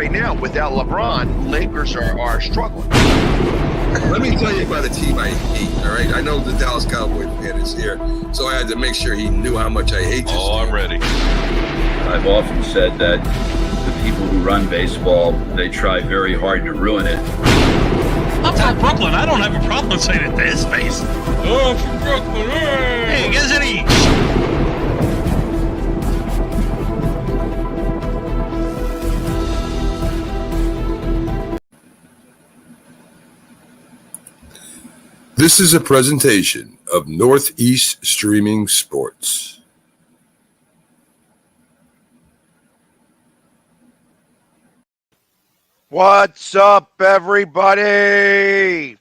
right now, without LeBron, Lakers are struggling. Let me tell you about a team I hate, all right? I know the Dallas Cowboys fan is here, so I had to make sure he knew how much I hate this team. I'm ready. I've often said that the people who run baseball, they try very hard to ruin it. I'm from Brooklyn. I don't have a problem saying it to his face. Oh, from Brooklyn. Hey, guess any. This is a presentation of Northeast Streaming Sports. What's up, everybody?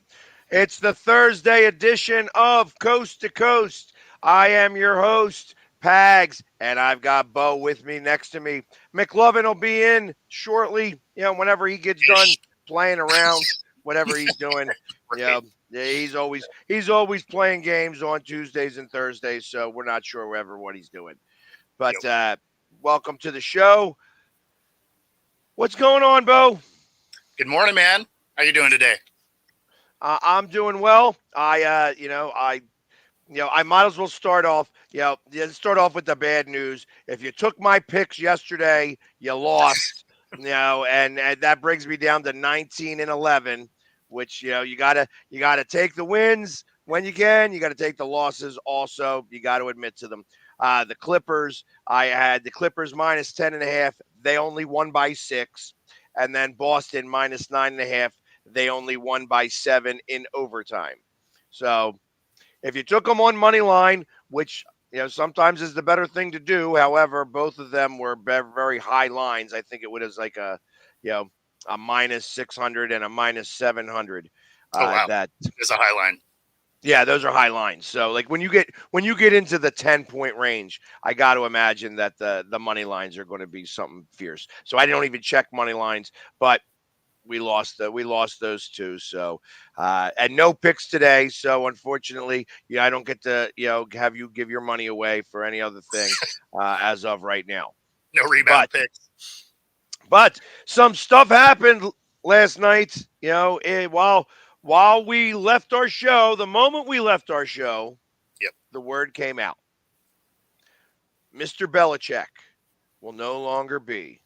It's the Thursday edition of Coast to Coast. I am your host, Pags, and I've got Bo with me next to me. McLovin will be in shortly, whenever he gets done playing around, whatever he's doing. Yeah, he's always playing games on Tuesdays and Thursdays, so we're not sure what he's doing. But welcome to the show. What's going on, Bo? Good morning, man. How you doing today? I'm doing well. I might as well start off. Start off with the bad news. If you took my picks yesterday, you lost. And that brings me down to 19-11. Which you gotta take the wins when you can. You got to take the losses also. You got to admit to them. The Clippers. I had the Clippers minus 10.5. They only won by 6. And then Boston minus 9.5. They only won by 7 in overtime. So if you took them on money line, which sometimes is the better thing to do. However, both of them were very high lines. I think it was like a minus 600 and a minus 700. Wow. That is a high line. Yeah, those are high lines. So like when you get into the 10-point range, I got to imagine that the money lines are going to be something fierce. So I don't even check money lines, but we lost those two. So and no picks today. So unfortunately, I don't get to have you give your money away for any other thing as of right now. No rebound picks. But some stuff happened last night, while we left our show. The moment we left our show, the word came out. Mr. Belichick will no longer be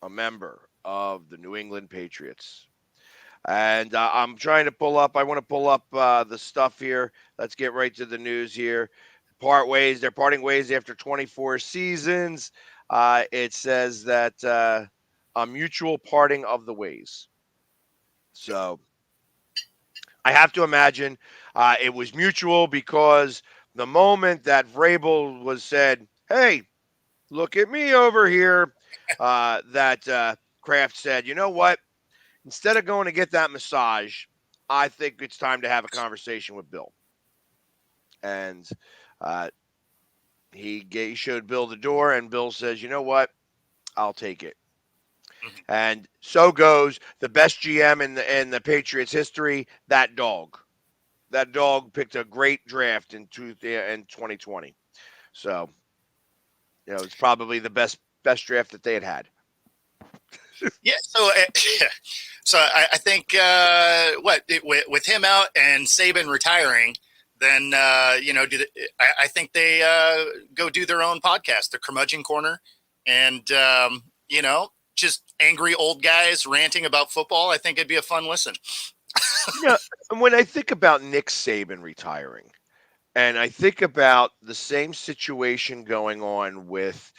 a member of the New England Patriots. And I'm trying to pull up. I want to pull up the stuff here. Let's get right to the news here. They're parting ways after 24 seasons. It says that a mutual parting of the ways. So I have to imagine it was mutual because the moment that Vrabel was said, hey, look at me over here, that Kraft said, you know what? Instead of going to get that massage, I think it's time to have a conversation with Bill. And he showed Bill the door, and Bill says, you know what? I'll take it. And so goes the best GM in the Patriots history, that dog. That dog picked a great draft in 2020. So, it's probably the best draft that they had. Yeah. So I think with him out and Saban retiring, then I think they go do their own podcast, the Curmudgeon Corner, and just angry old guys ranting about football. I think it'd be a fun listen. When I think about Nick Saban retiring, and I think about the same situation going on with,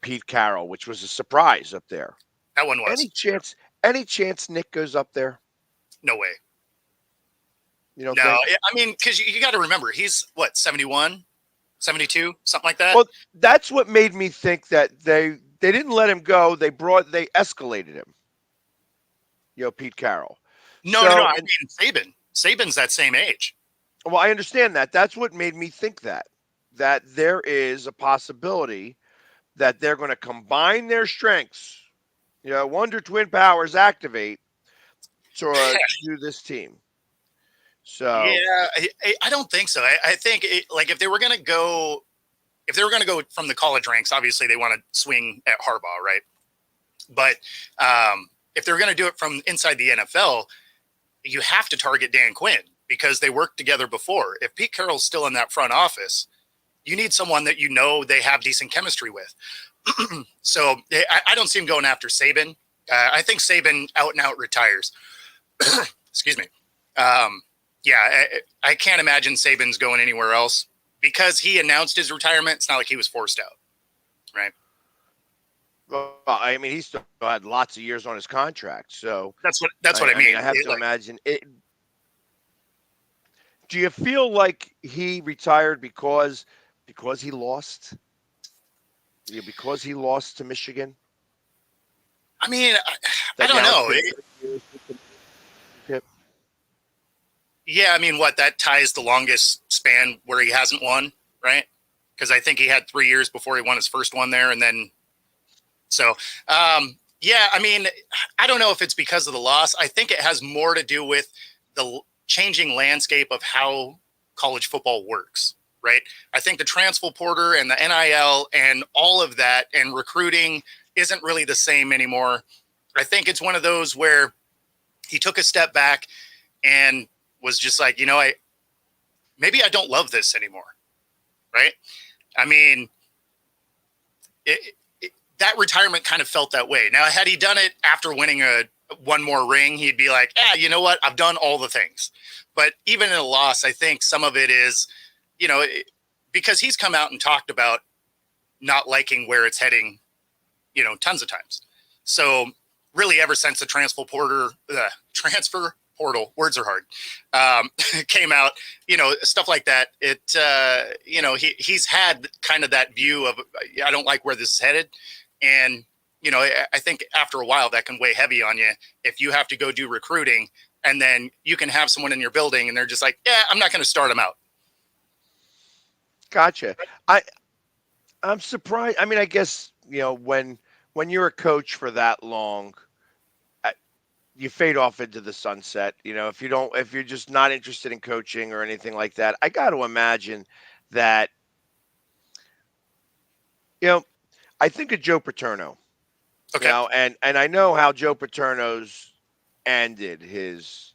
Pete Carroll, which was a surprise up there. That one was. Any chance Nick goes up there? No way. No, think? I mean, because you got to remember, he's 71, 72, something like that. Well, that's what made me think that they didn't let him go. They escalated him. Pete Carroll. No. I mean, Saban. Saban's that same age. Well, I understand that. That's what made me think that there is a possibility that they're going to combine their strengths. Wonder Twin powers activate to do this team. So yeah, I don't think so. I think if they were going to go from the college ranks, obviously they want to swing at Harbaugh, right? But if they're going to do it from inside the NFL, you have to target Dan Quinn because they worked together before. If Pete Carroll's still in that front office, you need someone that they have decent chemistry with. So I don't see him going after Saban. I think Saban out and out retires. Excuse me. I can't imagine Saban's going anywhere else because he announced his retirement. It's not like he was forced out, right? Well, I mean, he still had lots of years on his contract, so that's what I mean. I have to imagine it. Do you feel like he retired because he lost? Yeah, because he lost to Michigan? I mean, I don't know. Yeah, I mean, that ties the longest span where he hasn't won, right? Because I think he had 3 years before he won his first one there, and then so yeah, I mean, I don't know if it's because of the loss. I think it has more to do with the changing landscape of how college football works, right? I think the transfer portal and the NIL and all of that and recruiting isn't really the same anymore. I think it's one of those where he took a step back and was just like, maybe I don't love this anymore, right? I mean, that retirement kind of felt that way. Now, had he done it after winning one more ring, he'd be like, you know what? I've done all the things. But even in a loss, I think some of it is, because he's come out and talked about not liking where it's heading, tons of times. So really ever since the transfer portal, words are hard, came out, stuff like that. He's had kind of that view of, I don't like where this is headed. And, I think after a while that can weigh heavy on you if you have to go do recruiting and then you can have someone in your building and they're just like, I'm not going to start them out. Gotcha. I'm surprised. I mean, I guess, when you're a coach for that long, you fade off into the sunset. If you're just not interested in coaching or anything like that, I got to imagine that, I think of Joe Paterno. Okay. And I know how Joe Paterno's ended his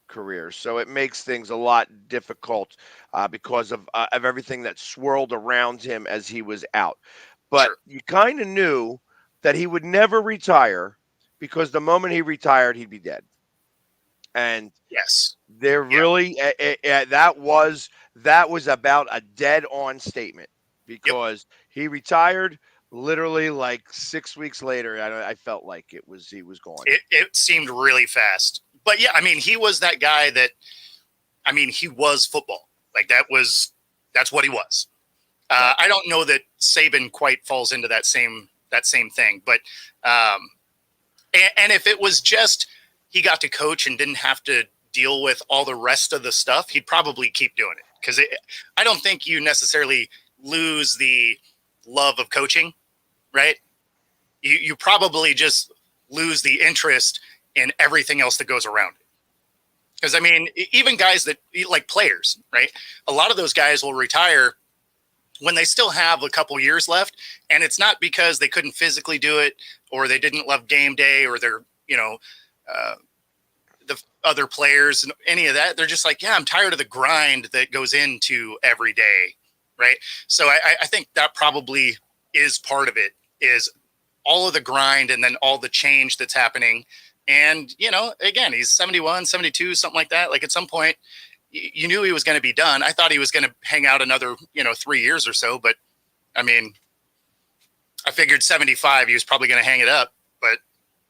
career, so it makes things a lot difficult because of everything that swirled around him as he was out. But Sure. You kind of knew that he would never retire because the moment he retired, he'd be dead. And yes, there really that was about a dead-on statement because he retired. Literally like 6 weeks later, I felt like he was gone. It seemed really fast. But yeah, I mean, he was that guy that, he was football. Like that's what he was. I don't know that Saban quite falls into that same thing. But, and if it was just, he got to coach and didn't have to deal with all the rest of the stuff, he'd probably keep doing it. Because I don't think you necessarily lose the love of coaching, right? You probably just lose the interest in everything else that goes around it. Because, even guys that, like players, right? A lot of those guys will retire when they still have a couple years left. And it's not because they couldn't physically do it or they didn't love game day or they're, the other players and any of that. They're just like, I'm tired of the grind that goes into every day, right? So I think that probably is part of it, is all of the grind and then all the change that's happening. And, again, he's 71, 72, something like that. Like at some point, you knew he was going to be done. I thought he was going to hang out another, 3 years or so. But, I figured 75, he was probably going to hang it up. But,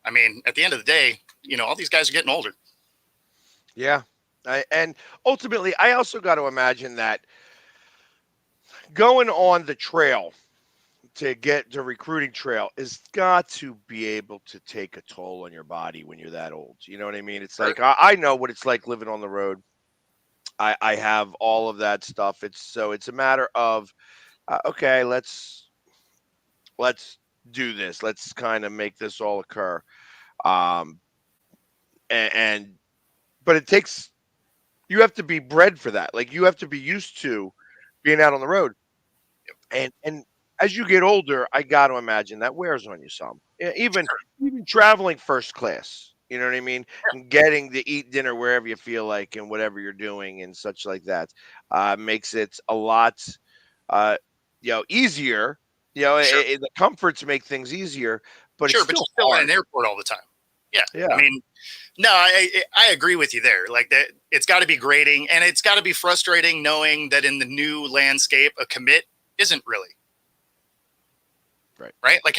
at the end of the day, all these guys are getting older. Yeah. And ultimately, I also got to imagine that going on the trail to get to recruiting trail is got to be able to take a toll on your body when you're that old. You know what I mean? It's like, I know what it's like living on the road. I have all of that stuff. It's a matter of, okay, let's do this. Let's kind of make this all occur. But it takes, you have to be bred for that. Like you have to be used to being out on the road. And as you get older, I got to imagine that wears on you some. Yeah, even traveling first class. You know what I mean? And getting to eat dinner wherever you feel like and whatever you're doing and such like that makes it a lot, uh, easier. Sure. The comforts make things easier, but it's Sure, but still you're still in an hard. airport all the time. Yeah. I Yeah. mean, no, I agree with you there. Like that, it's got to be grading, and it's got to be frustrating knowing that in the new landscape, a commit isn't really Right. right. Like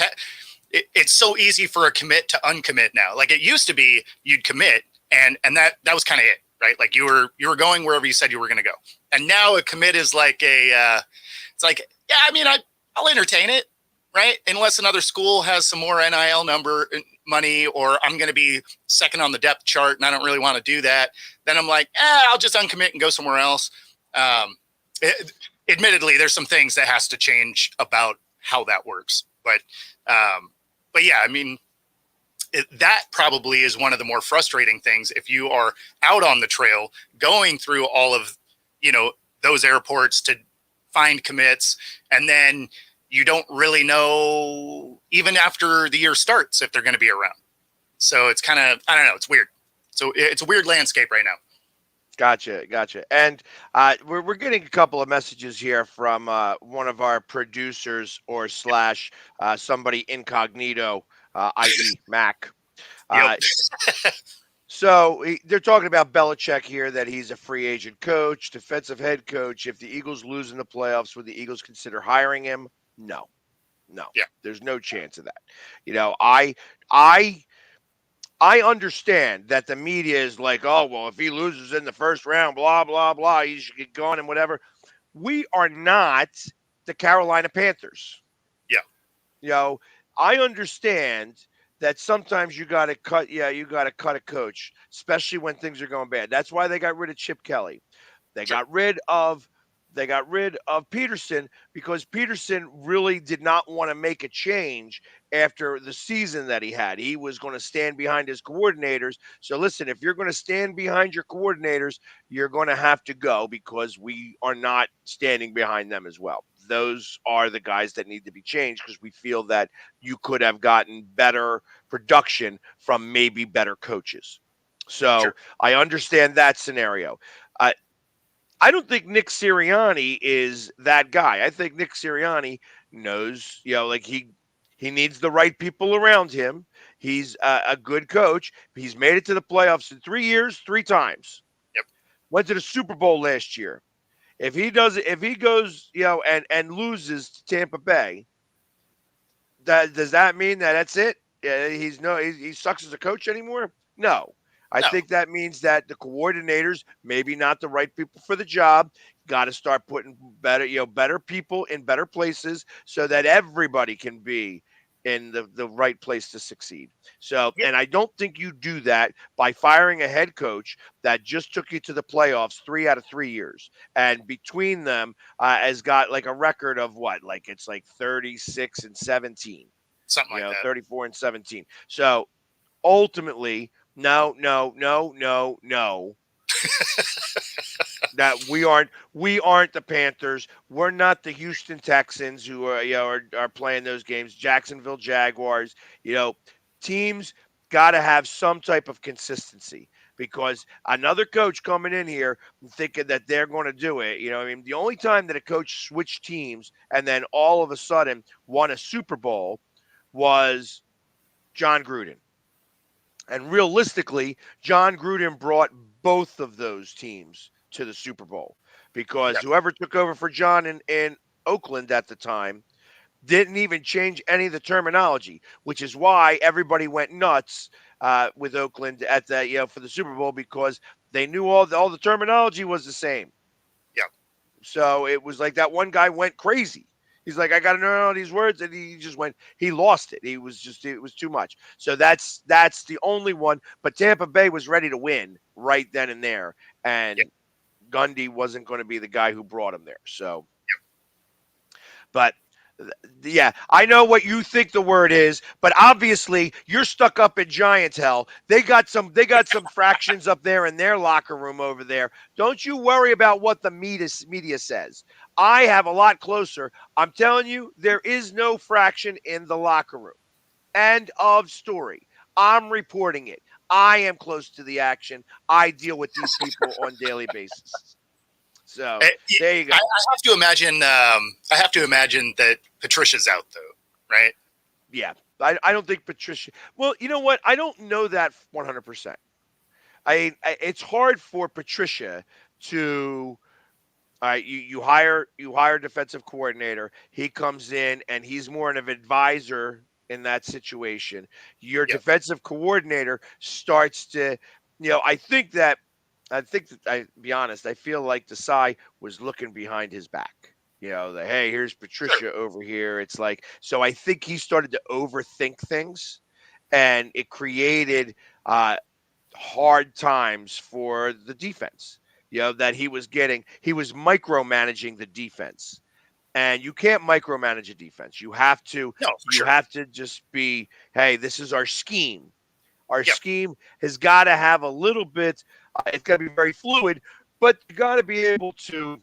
it's so easy for a commit to uncommit now. Like it used to be, you'd commit, and that was kind of it, right? Like you were going wherever you said you were going to go, and now a commit is like it's like, yeah, I mean, I'll entertain it, right? Unless another school has some more NIL money, or I'm going to be second on the depth chart and I don't really want to do that. Then I'm like, I'll just uncommit and go somewhere else. Admittedly, there's some things that has to change about how that works. But yeah, I mean, that probably is one of the more frustrating things if you are out on the trail going through all of, those airports to find commits, and then you don't really know even after the year starts if they're going to be around. So it's kind of, I don't know, it's weird. So it's a weird landscape right now. Gotcha. And we're getting a couple of messages here from one of our producers or slash somebody incognito, i.e. Mac. Yep. So they're talking about Belichick here, that he's a free agent coach, defensive head coach. If the Eagles lose in the playoffs, would the Eagles consider hiring him? No. Yeah. There's no chance of that. I understand that the media is like, oh, well, if he loses in the first round, blah, blah, blah, he should get gone and whatever. We are not the Carolina Panthers. Yeah. I understand that sometimes you got to cut a coach, especially when things are going bad. That's why they got rid of Chip Kelly. They got rid of Peterson because Peterson really did not want to make a change after the season that he had. He was going to stand behind his coordinators. So listen, if you're going to stand behind your coordinators, you're going to have to go because we are not standing behind them as well. Those are the guys that need to be changed because we feel that you could have gotten better production from maybe better coaches. So I understand that scenario. I don't think Nick Sirianni is that guy. I think Nick Sirianni knows, like he needs the right people around him. He's a good coach. He's made it to the playoffs in 3 years, 3 times. Yep. Went to the Super Bowl last year. If he goes, and loses to Tampa Bay, does that mean that that's it? He sucks as a coach anymore? No. I think that means that the coordinators, maybe not the right people for the job, got to start putting better people in better places so that everybody can be in the right place to succeed. So, and I don't think you do that by firing a head coach that just took you to the playoffs 3 out of 3 years. And between them has got like a record of what? Like it's like 36 and 17. Something like that. 34 and 17. So ultimately, no. That we aren't the Panthers. We're not the Houston Texans who are playing those games. Jacksonville Jaguars. Teams got to have some type of consistency because another coach coming in here thinking that they're going to do it. The only time that a coach switched teams and then all of a sudden won a Super Bowl was John Gruden. And realistically, John Gruden brought both of those teams to the Super Bowl because whoever took over for John in Oakland at the time didn't even change any of the terminology, which is why everybody went nuts with Oakland at for the Super Bowl because they knew all the terminology was the same. Yeah. So it was like that one guy went crazy. He's like, I got to know all these words, and he lost it. It was too much. So that's the only one. But Tampa Bay was ready to win right then and there, and Gundy wasn't going to be the guy who brought him there. So, but yeah, I know what you think the word is, but obviously you're stuck up in Giants hell. They got some fractions up there in their locker room over there. Don't you worry about what the media says. I have a lot closer. I'm telling you, there is no fraction in the locker room. End of story. I'm reporting it. I am close to the action. I deal with these people on daily basis. So there you go. I have to imagine. I have to imagine that Patricia's out though, right? Yeah, I don't think Patricia. Well, you know what? I don't know that 100%. It's hard for Patricia to. All right, you hire a defensive coordinator. He comes in and he's more of an advisor in that situation. Your Yep. defensive coordinator starts to, I think that I be honest, I feel like Desai was looking behind his back. Hey, here's Patricia over here. It's like, so I think he started to overthink things, and it created hard times for the defense. That he was micromanaging the defense, and you can't micromanage a defense. You have to, have to just be, hey, this is our scheme. Our scheme has got to have a little bit. It's got to be very fluid, but you got to be able to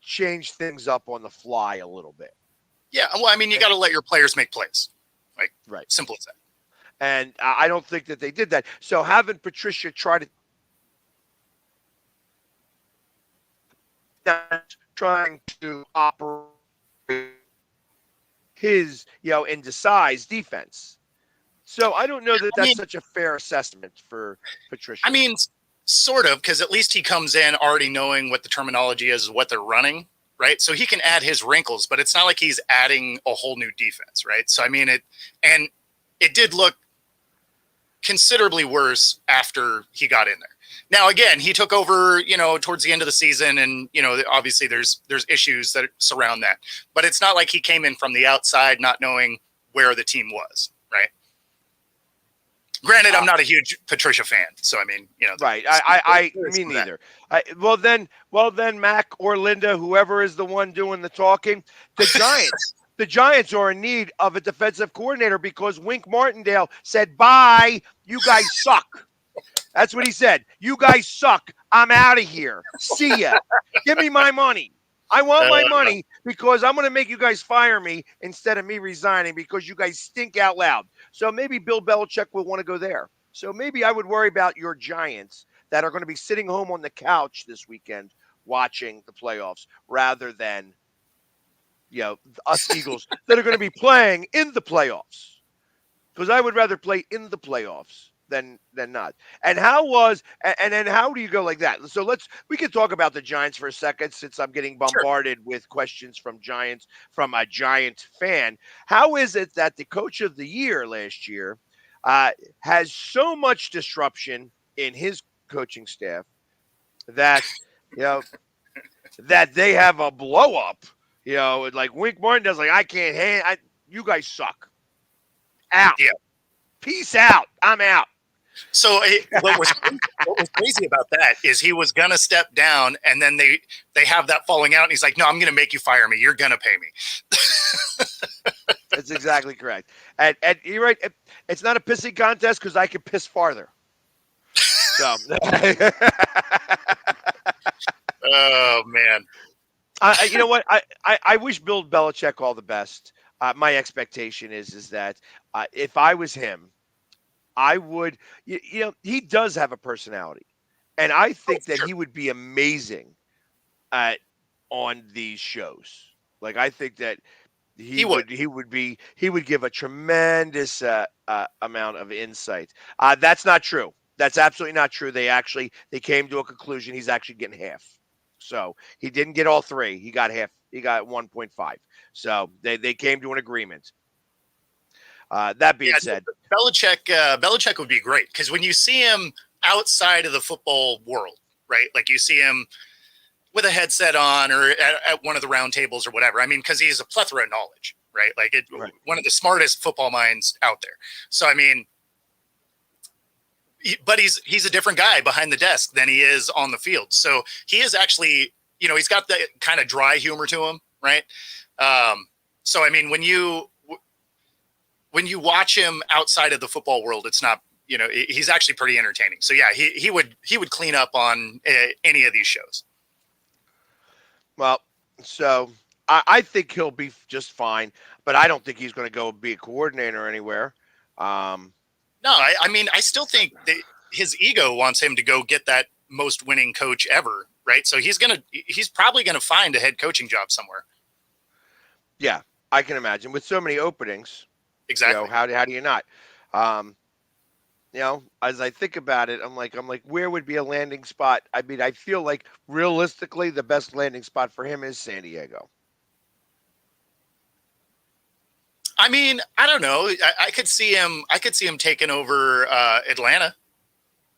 change things up on the fly a little bit. Yeah, well, I mean, you got to let your players make plays. Like, right, simple as that. And I don't think that they did that. So having Patricia try to trying to operate his, in Desai's defense. So I don't know that that's such a fair assessment for Patricia. I mean, sort of, because at least he comes in already knowing what the terminology is, what they're running, right? So he can add his wrinkles, but it's not like he's adding a whole new defense, right? So I mean, it did look considerably worse after he got in there. Now, again, he took over, towards the end of the season, and, obviously there's issues that surround that. But it's not like he came in from the outside not knowing where the team was, right? Granted, I'm not a huge Patricia fan, so I mean, right. I me neither. Well then, Mac or Linda, whoever is the one doing the talking, the Giants. The Giants are in need of a defensive coordinator because Wink Martindale said, "Bye, you guys suck." That's what he said. You guys suck. I'm out of here. See ya. Give me my money. I want my money because I'm going to make you guys fire me instead of me resigning because you guys stink out loud. So maybe Bill Belichick will want to go there. So maybe I would worry about your Giants that are going to be sitting home on the couch this weekend watching the playoffs rather than, us Eagles that are going to be playing in the playoffs. Because I would rather play in the playoffs than not. And then how do you go like that? So we can talk about the Giants for a second since I'm getting bombarded with questions from a Giant fan. How is it that the coach of the year last year has so much disruption in his coaching staff that that they have a blow up? Like Wink Martindale's like, I can't you guys suck. Out. Yeah. Peace out. I'm out. So what was crazy about that is he was gonna step down, and then they have that falling out, and he's like, "No, I'm gonna make you fire me. You're gonna pay me." That's exactly correct. And you're right. It's not a pissing contest because I can piss farther. So. Oh man. You know what? I wish Bill Belichick all the best. My expectation is that if I was him, I would, he does have a personality, and I think that he would be amazing on these shows. Like I think that he would give a tremendous amount of insight. That's not true. That's absolutely not true. They came to a conclusion. He's actually getting half. So he didn't get all three. He got half. He got 1.5. So they came to an agreement. That being said, Belichick would be great because when you see him outside of the football world, right? Like you see him with a headset on or at one of the round tables or whatever. I mean, because he's a plethora of knowledge, right? Like one of the smartest football minds out there. So I mean, but he's a different guy behind the desk than he is on the field. So he is actually, he's got that kind of dry humor to him, right? So I mean, when you watch him outside of the football world, it's not, he's actually pretty entertaining. So yeah, he would clean up on any of these shows. Well, so I think he'll be just fine, but but I don't think he's going to go be a coordinator anywhere. No, I mean, I still think that his ego wants him to go get that most winning coach ever, right? So he's probably gonna find a head coaching job somewhere. Yeah, I can imagine with so many openings. Exactly. How do you not? As I think about it, I'm like, where would be a landing spot? I mean, I feel like realistically, the best landing spot for him is San Diego. I mean, I don't know. I could see him. I could see him taking over Atlanta.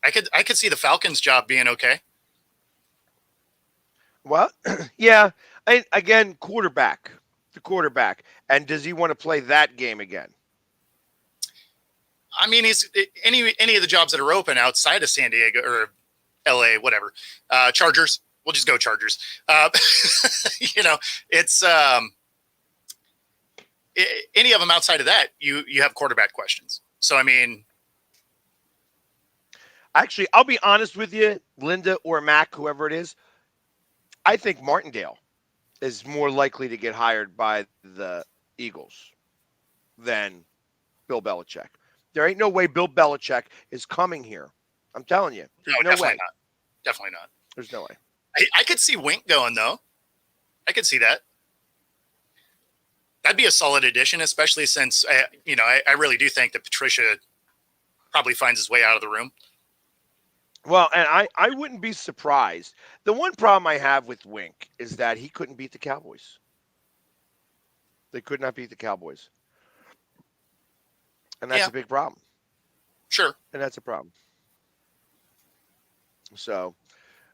I could see the Falcons' job being okay. Well, yeah. Again, the quarterback, and does he want to play that game again? I mean, he's any of the jobs that are open outside of San Diego or LA, whatever. Chargers. We'll just go Chargers. It's any of them outside of that, you have quarterback questions. So, I mean, actually, I'll be honest with you, Linda or Mac, whoever it is, I think Martindale is more likely to get hired by the Eagles than Bill Belichick. There ain't no way Bill Belichick is coming here. I'm telling you. No, no definitely way. not. Definitely not. There's no way. I could see Wink going, though. I could see that. That'd be a solid addition, especially since, I really do think that Patricia probably finds his way out of the room. Well, and I wouldn't be surprised. The one problem I have with Wink is that he couldn't beat the Cowboys. They could not beat the Cowboys. And that's a big problem. Sure. And that's a problem. So,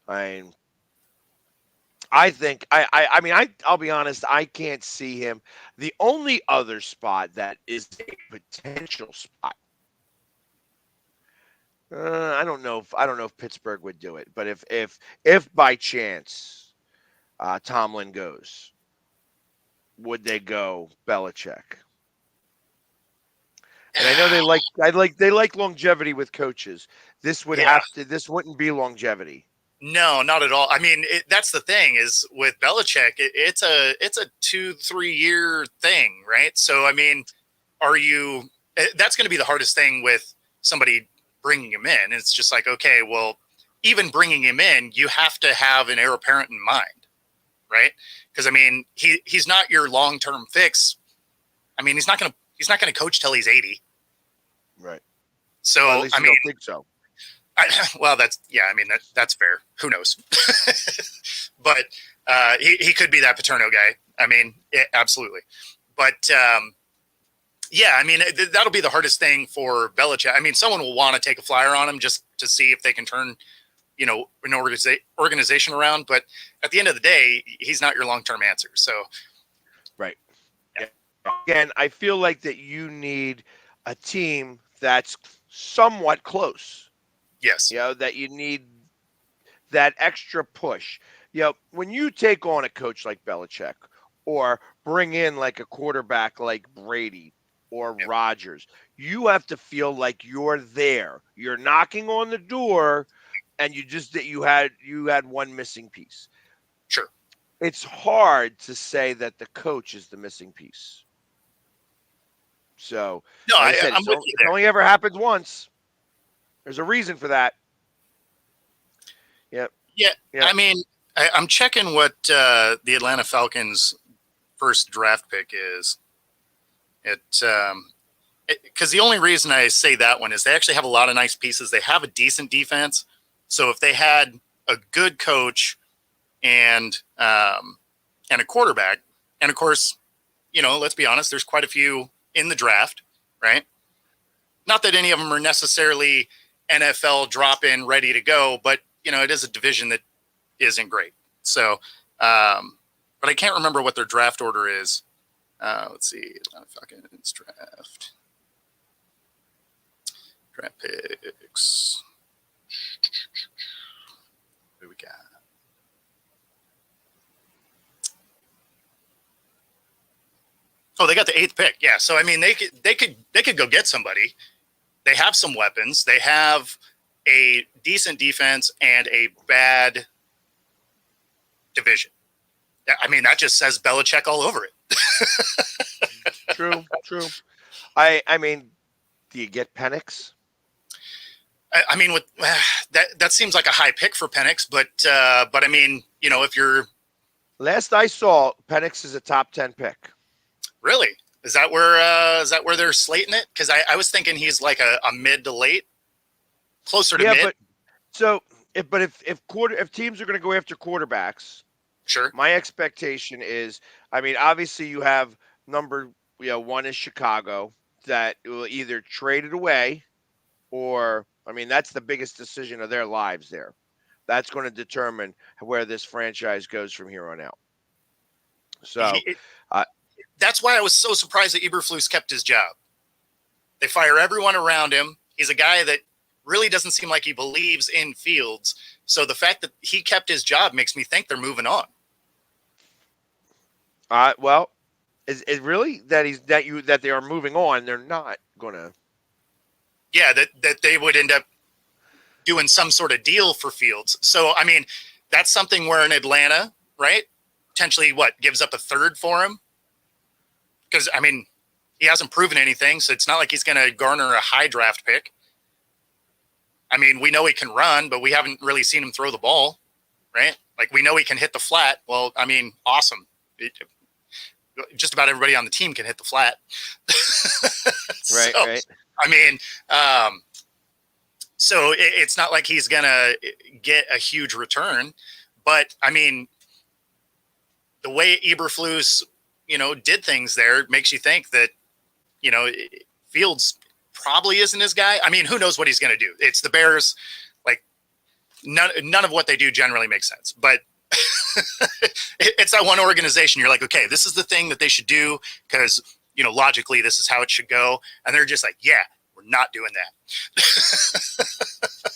I think I'll be honest, I can't see him. The only other spot that is a potential spot. I don't know if Pittsburgh would do it, but if by chance Tomlin goes, would they go Belichick? And I know they like longevity with coaches. This wouldn't be longevity. No, not at all. I mean, that's the thing is with Belichick, it's a 2-3 year thing, right? So, I mean, that's going to be the hardest thing with somebody bringing him in. It's just like, okay, well, even bringing him in, you have to have an heir apparent in mind, right? Because I mean, he's not your long-term fix. I mean, he's not going to coach till he's 80. Right. So, well, at least I mean, don't think so. That's fair. Who knows? But he could be that Paterno guy. I mean, absolutely. But I mean, that'll be the hardest thing for Belichick. I mean, someone will want to take a flyer on him just to see if they can turn, an organization around. But at the end of the day, he's not your long-term answer. So, right. Yeah. Again, I feel like that you need a team that's somewhat close. Yes. That you need that extra push. When you take on a coach like Belichick or bring in like a quarterback like Brady or Rodgers, you have to feel like you're there. You're knocking on the door and you had one missing piece. Sure. It's hard to say that the coach is the missing piece. So, no, like I said, it only ever happens once. There's a reason for that. Yep. Yeah. I mean, I'm checking what the Atlanta Falcons' first draft pick is. Because the only reason I say that one is they actually have a lot of nice pieces. They have a decent defense. So if they had a good coach and a quarterback, and of course, let's be honest, there's quite a few in the draft, right? Not that any of them are necessarily NFL drop-in ready to go, but it is a division that isn't great. So, but I can't remember what their draft order is. Let's see, Atlanta Falcons draft picks. What do we got? Oh, they got the 8th pick. Yeah, so I mean, they could go get somebody. They have some weapons. They have a decent defense and a bad division. I mean, that just says Belichick all over it. True, true. I mean, do you get Penix? I mean, with that seems like a high pick for Penix, but I mean, if you're Last I saw, Penix is a top 10 pick. really, is that where they're slating it? Because I was thinking he's like a mid to late, closer to mid. But so if teams are going to go after quarterbacks, Sure. my expectation is, I mean, obviously you have number one is Chicago that will either trade it away or, I mean, that's the biggest decision of their lives there. That's going to determine where this franchise goes from here on out. So that's why I was so surprised that Eberflus kept his job. They fire everyone around him. He's a guy that really doesn't seem like he believes in Fields. So the fact that he kept his job makes me think they're moving on. Well, is it really that they are moving on? They're not gonna. Yeah, that they would end up doing some sort of deal for Fields. So I mean, that's something where in Atlanta, right? Potentially, gives up a third for him? Because I mean, he hasn't proven anything, so it's not like he's going to garner a high draft pick. I mean, we know he can run, but we haven't really seen him throw the ball, right? Like we know he can hit the flat. Well, I mean, awesome. Just about everybody on the team can hit the flat. Right, so, right. I mean, so it's not like he's going to get a huge return, but I mean, the way Eberflus, did things there makes you think that, Fields probably isn't his guy. I mean, who knows what he's going to do? It's the Bears. Like none of what they do generally makes sense, but it's that one organization. You're like, okay, this is the thing that they should do because, logically this is how it should go. And they're just like, yeah, we're not doing that.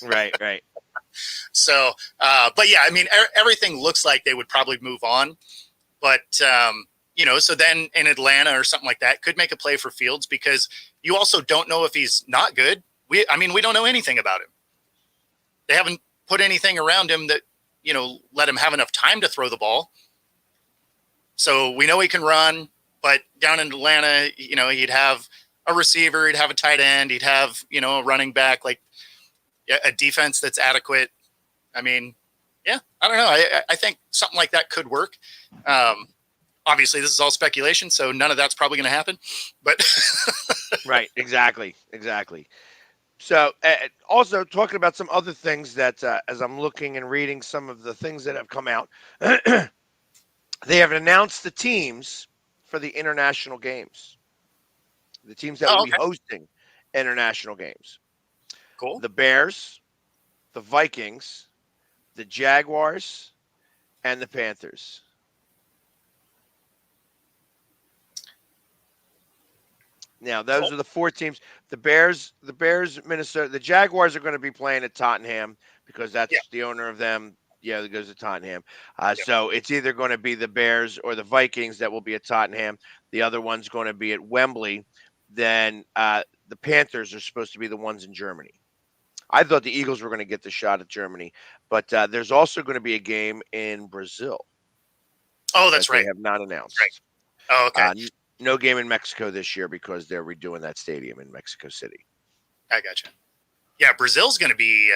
Right. So, but yeah, I mean, everything looks like they would probably move on, but, so then in Atlanta or something like that could make a play for Fields because you also don't know if he's not good. We don't know anything about him. They haven't put anything around him that, let him have enough time to throw the ball. So we know he can run, but down in Atlanta, he'd have a receiver, he'd have a tight end, he'd have, a running back, like a defense that's adequate. I mean, yeah, I don't know. I think something like that could work. Obviously this is all speculation, so none of that's probably going to happen, but Right. Exactly. So also talking about some other things that as I'm looking and reading some of the things that have come out, they have announced the teams for the international games, the teams that will be hosting international games. Cool. The Bears, the Vikings, the Jaguars, and the Panthers. Now, those are the four teams. The Bears, Minnesota. The Jaguars are going to be playing at Tottenham because that's the owner of them. Yeah, that goes to Tottenham. So it's either going to be the Bears or the Vikings that will be at Tottenham. The other one's going to be at Wembley. Then the Panthers are supposed to be the ones in Germany. I thought the Eagles were going to get the shot at Germany, but there's also going to be a game in Brazil. Oh, that's right. They have not announced. Right. Oh, okay. No game in Mexico this year because they're redoing that stadium in Mexico City. I gotcha. Yeah, Brazil's going to be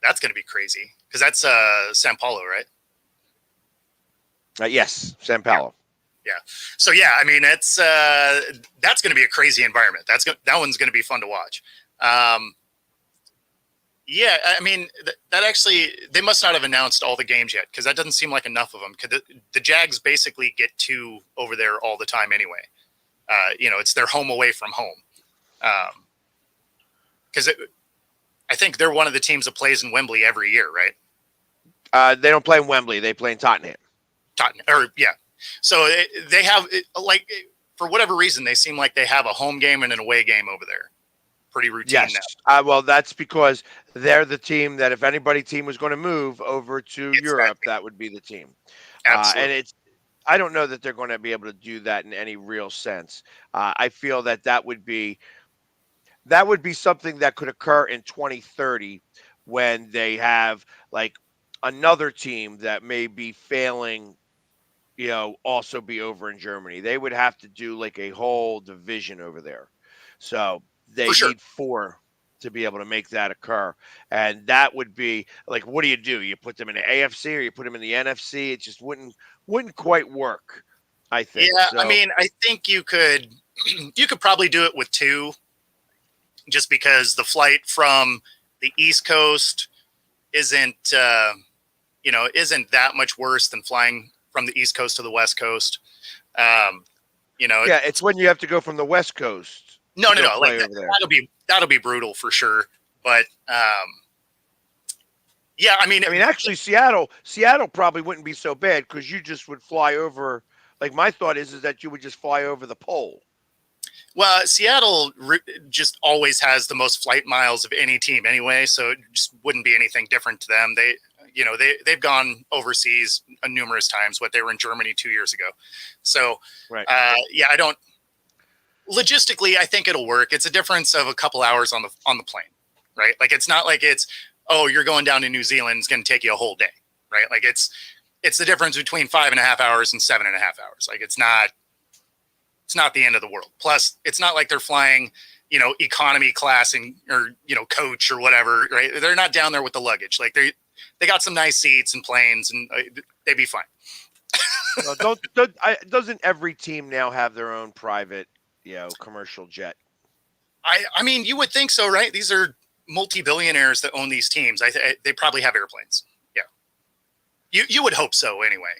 that's going to be crazy because that's São Paulo, right? Yes, São Paulo. Yeah. So yeah, I mean that's going to be a crazy environment. That one's going to be fun to watch. Yeah, I mean that actually they must not have announced all the games yet because that doesn't seem like enough of them. Because the Jags basically get two over there all the time anyway. It's their home away from home. Because I think they're one of the teams that plays in Wembley every year, right? They don't play in Wembley; they play in Tottenham. So they have for whatever reason they seem like they have a home game and an away game over there. Pretty routine now. Well, that's because they're the team that if anybody team was going to move over to Europe, that would be the team. Absolutely. And I don't know that they're going to be able to do that in any real sense. I feel that would be something that could occur in 2030 when they have like another team that may be failing also be over in Germany. They would have to do like a whole division over there. So they For sure. need 4 to be able to make that occur. And that would be like, what do? You put them in the AFC or you put them in the NFC? It just wouldn't quite work, I think. Yeah, I So mean, I think you could probably do it with 2, just because the flight from the East Coast isn't isn't that much worse than flying from the East Coast to the West Coast. Um, yeah, it's when you have to go from the West Coast no, to no, go no, like play over there. that'll be brutal for sure. But yeah, I mean, Actually, Seattle probably wouldn't be so bad because you just would fly over. Like my thought is that you would just fly over the pole. well, Seattle just always has the most flight miles of any team anyway, so it just wouldn't be anything different to them. They've gone overseas numerous times. What, they were in Germany 2 years ago, so Right. yeah, I don't. Logistically, I think it'll work. It's a difference of a couple hours on the plane, right? Like, it's not like it's, oh, you're going down to New Zealand, it's going to take you a whole day, right? Like, it's the difference between 5.5 hours and 7.5 hours. Like, it's not the end of the world. Plus, it's not like they're flying, economy class or coach or whatever, right? They're not down there with the luggage. Like, they got some nice seats and planes, and they'd be fine. Well, doesn't every team now have their own private, commercial jet? I mean, you would think so, right? These are multi-billionaires that own these teams. They probably have airplanes. Yeah, you would hope so, anyway.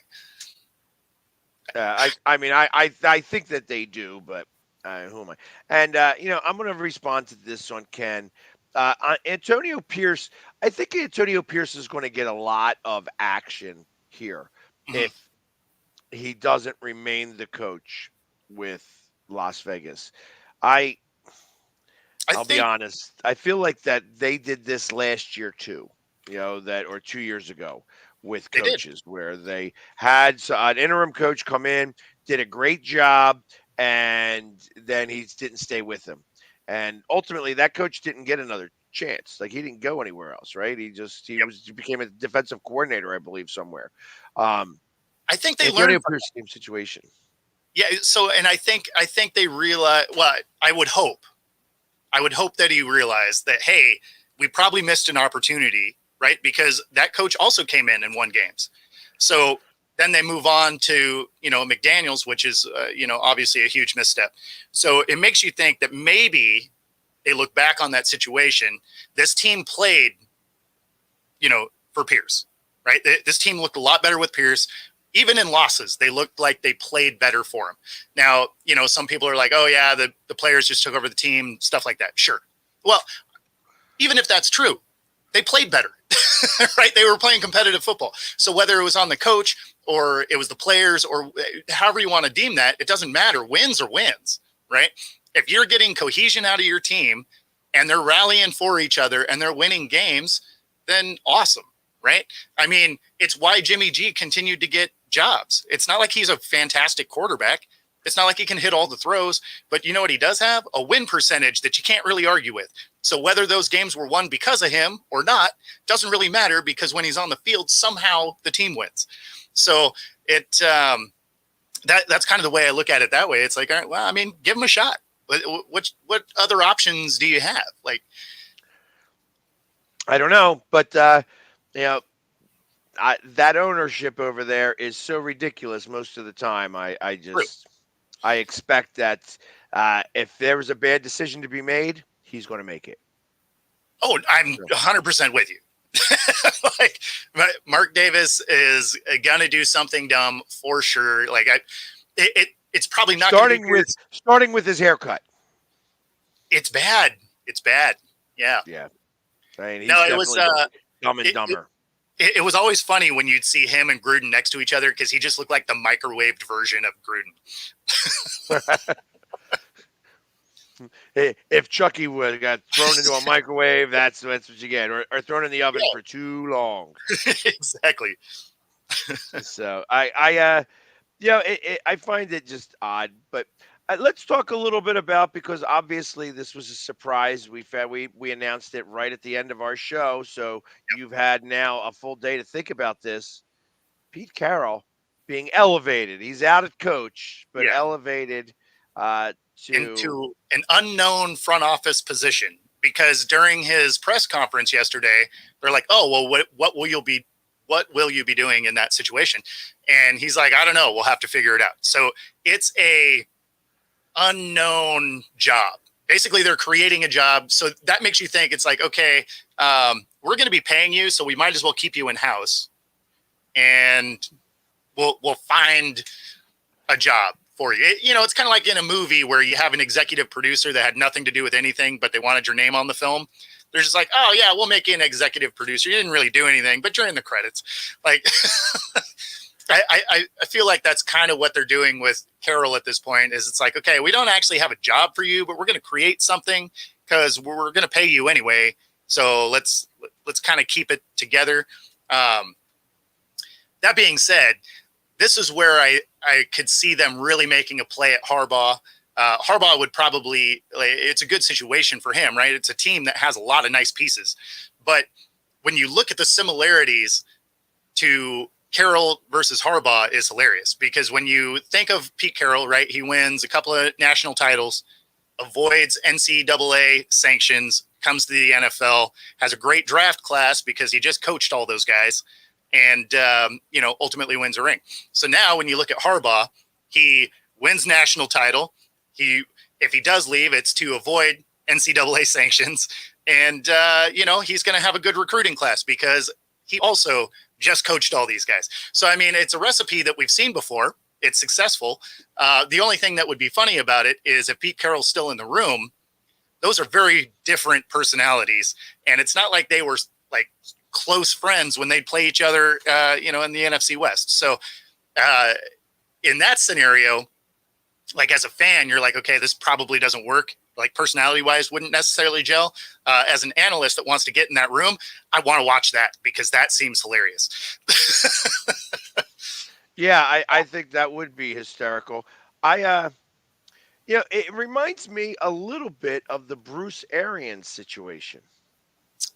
I think that they do, but who am I? And I'm going to respond to this on Ken. Antonio Pierce. I think Antonio Pierce is going to get a lot of action here if he doesn't remain the coach with Las Vegas. I'll be honest. I feel like that they did this last year too. Or 2 years ago with coaches where they had an interim coach come in, did a great job, and then he didn't stay with them. And ultimately, that coach didn't get another chance. Like, he didn't go anywhere else, right? He became a defensive coordinator, I believe, somewhere. I think they Antonio learned Pierce, same situation. Yeah. So, and I think they realize. Well, I would hope that he realized that, hey, we probably missed an opportunity, right? Because that coach also came in and won games. So then they move on to McDaniels, which is obviously a huge misstep. So it makes you think that maybe they look back on that situation. This team played, for Pierce, right? This team looked a lot better with Pierce. Even in losses, they looked like they played better for him. Now, some people are like, oh, yeah, the players just took over the team, stuff like that. Sure. Well, even if that's true, they played better, right? They were playing competitive football. So whether it was on the coach or it was the players or however you want to deem that, it doesn't matter. Wins are wins, right? If you're getting cohesion out of your team and they're rallying for each other and they're winning games, then awesome, right? I mean, it's why Jimmy G continued to get jobs. It's not like he's a fantastic quarterback. It's not like he can hit all the throws, but you know what he does have? A win percentage that you can't really argue with. So whether those games were won because of him or not doesn't really matter, because when he's on the field, somehow the team wins. So that's kind of the way I look at it that way. It's like, all right, well, I mean, give him a shot. What other options do you have? Like, I don't know, but that ownership over there is so ridiculous most of the time. I expect that if there was a bad decision to be made, he's going to make it. Oh, I'm 100% with you. Like, Mark Davis is going to do something dumb for sure. Like, it's probably not starting with his haircut. It's bad. It's bad. Yeah. Yeah. I mean, it was Dumb and Dumber. It was always funny when you'd see him and Gruden next to each other, because he just looked like the microwaved version of Gruden. If Chucky would have got thrown into a microwave, that's what you get, or thrown in the oven for too long. Exactly. So I find it just odd, but let's talk a little bit about, because obviously this was a surprise. We announced it right at the end of our show, so you've had now a full day to think about this. Pete Carroll being elevated. He's out at coach, but Yeah. elevated to into an unknown front office position, because during his press conference yesterday, they're like, "Oh, well, what will you be doing in that situation?" And he's like, "I don't know. We'll have to figure it out." So it's a unknown job. Basically, they're creating a job. So that makes you think it's like, okay, we're going to be paying you, so we might as well keep you in house, and we'll find a job for you. It's kind of like in a movie where you have an executive producer that had nothing to do with anything, but they wanted your name on the film. They're just like, "Oh yeah, we'll make you an executive producer. You didn't really do anything, but you're in the credits." Like, I feel like that's kind of what they're doing with Carroll at this point. Is it's like, okay, we don't actually have a job for you, but we're going to create something because we're going to pay you anyway. So let's kind of keep it together. That being said, this is where I could see them really making a play at Harbaugh. Harbaugh would probably, it's a good situation for him, right? It's a team that has a lot of nice pieces. But when you look at the similarities to Carroll versus Harbaugh is hilarious, because when you think of Pete Carroll, right, he wins a couple of national titles, avoids NCAA sanctions, comes to the NFL, has a great draft class because he just coached all those guys, and ultimately wins a ring. So now when you look at Harbaugh, he wins national title. If he does leave, it's to avoid NCAA sanctions, and he's going to have a good recruiting class because he also just coached all these guys. So I mean, it's a recipe that we've seen before. It's successful. The only thing that would be funny about it is if Pete Carroll's still in the room. Those are very different personalities, and it's not like they were like close friends when they'd play each other, in the NFC West. So in that scenario, like as a fan, you're like, okay, this probably doesn't work. Like personality wise, wouldn't necessarily gel. As an analyst that wants to get in that room, I want to watch that because that seems hilarious. Yeah, I think that would be hysterical. It reminds me a little bit of the Bruce Arians situation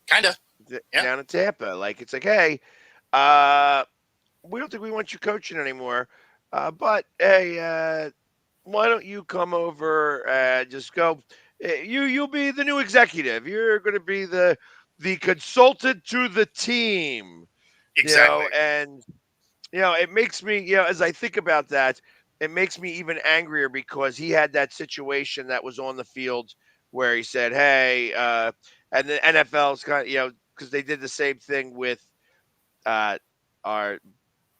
Kind of. Yeah. down in Tampa. Like, it's like, hey, we don't think we want you coaching anymore, but hey, why don't you come over and just go? You'll be the new executive. You're going to be the consultant to the team. Exactly. And it makes me, as I think about that, it makes me even angrier because he had that situation that was on the field where he said, hey, and the NFL's kind of, because they did the same thing with our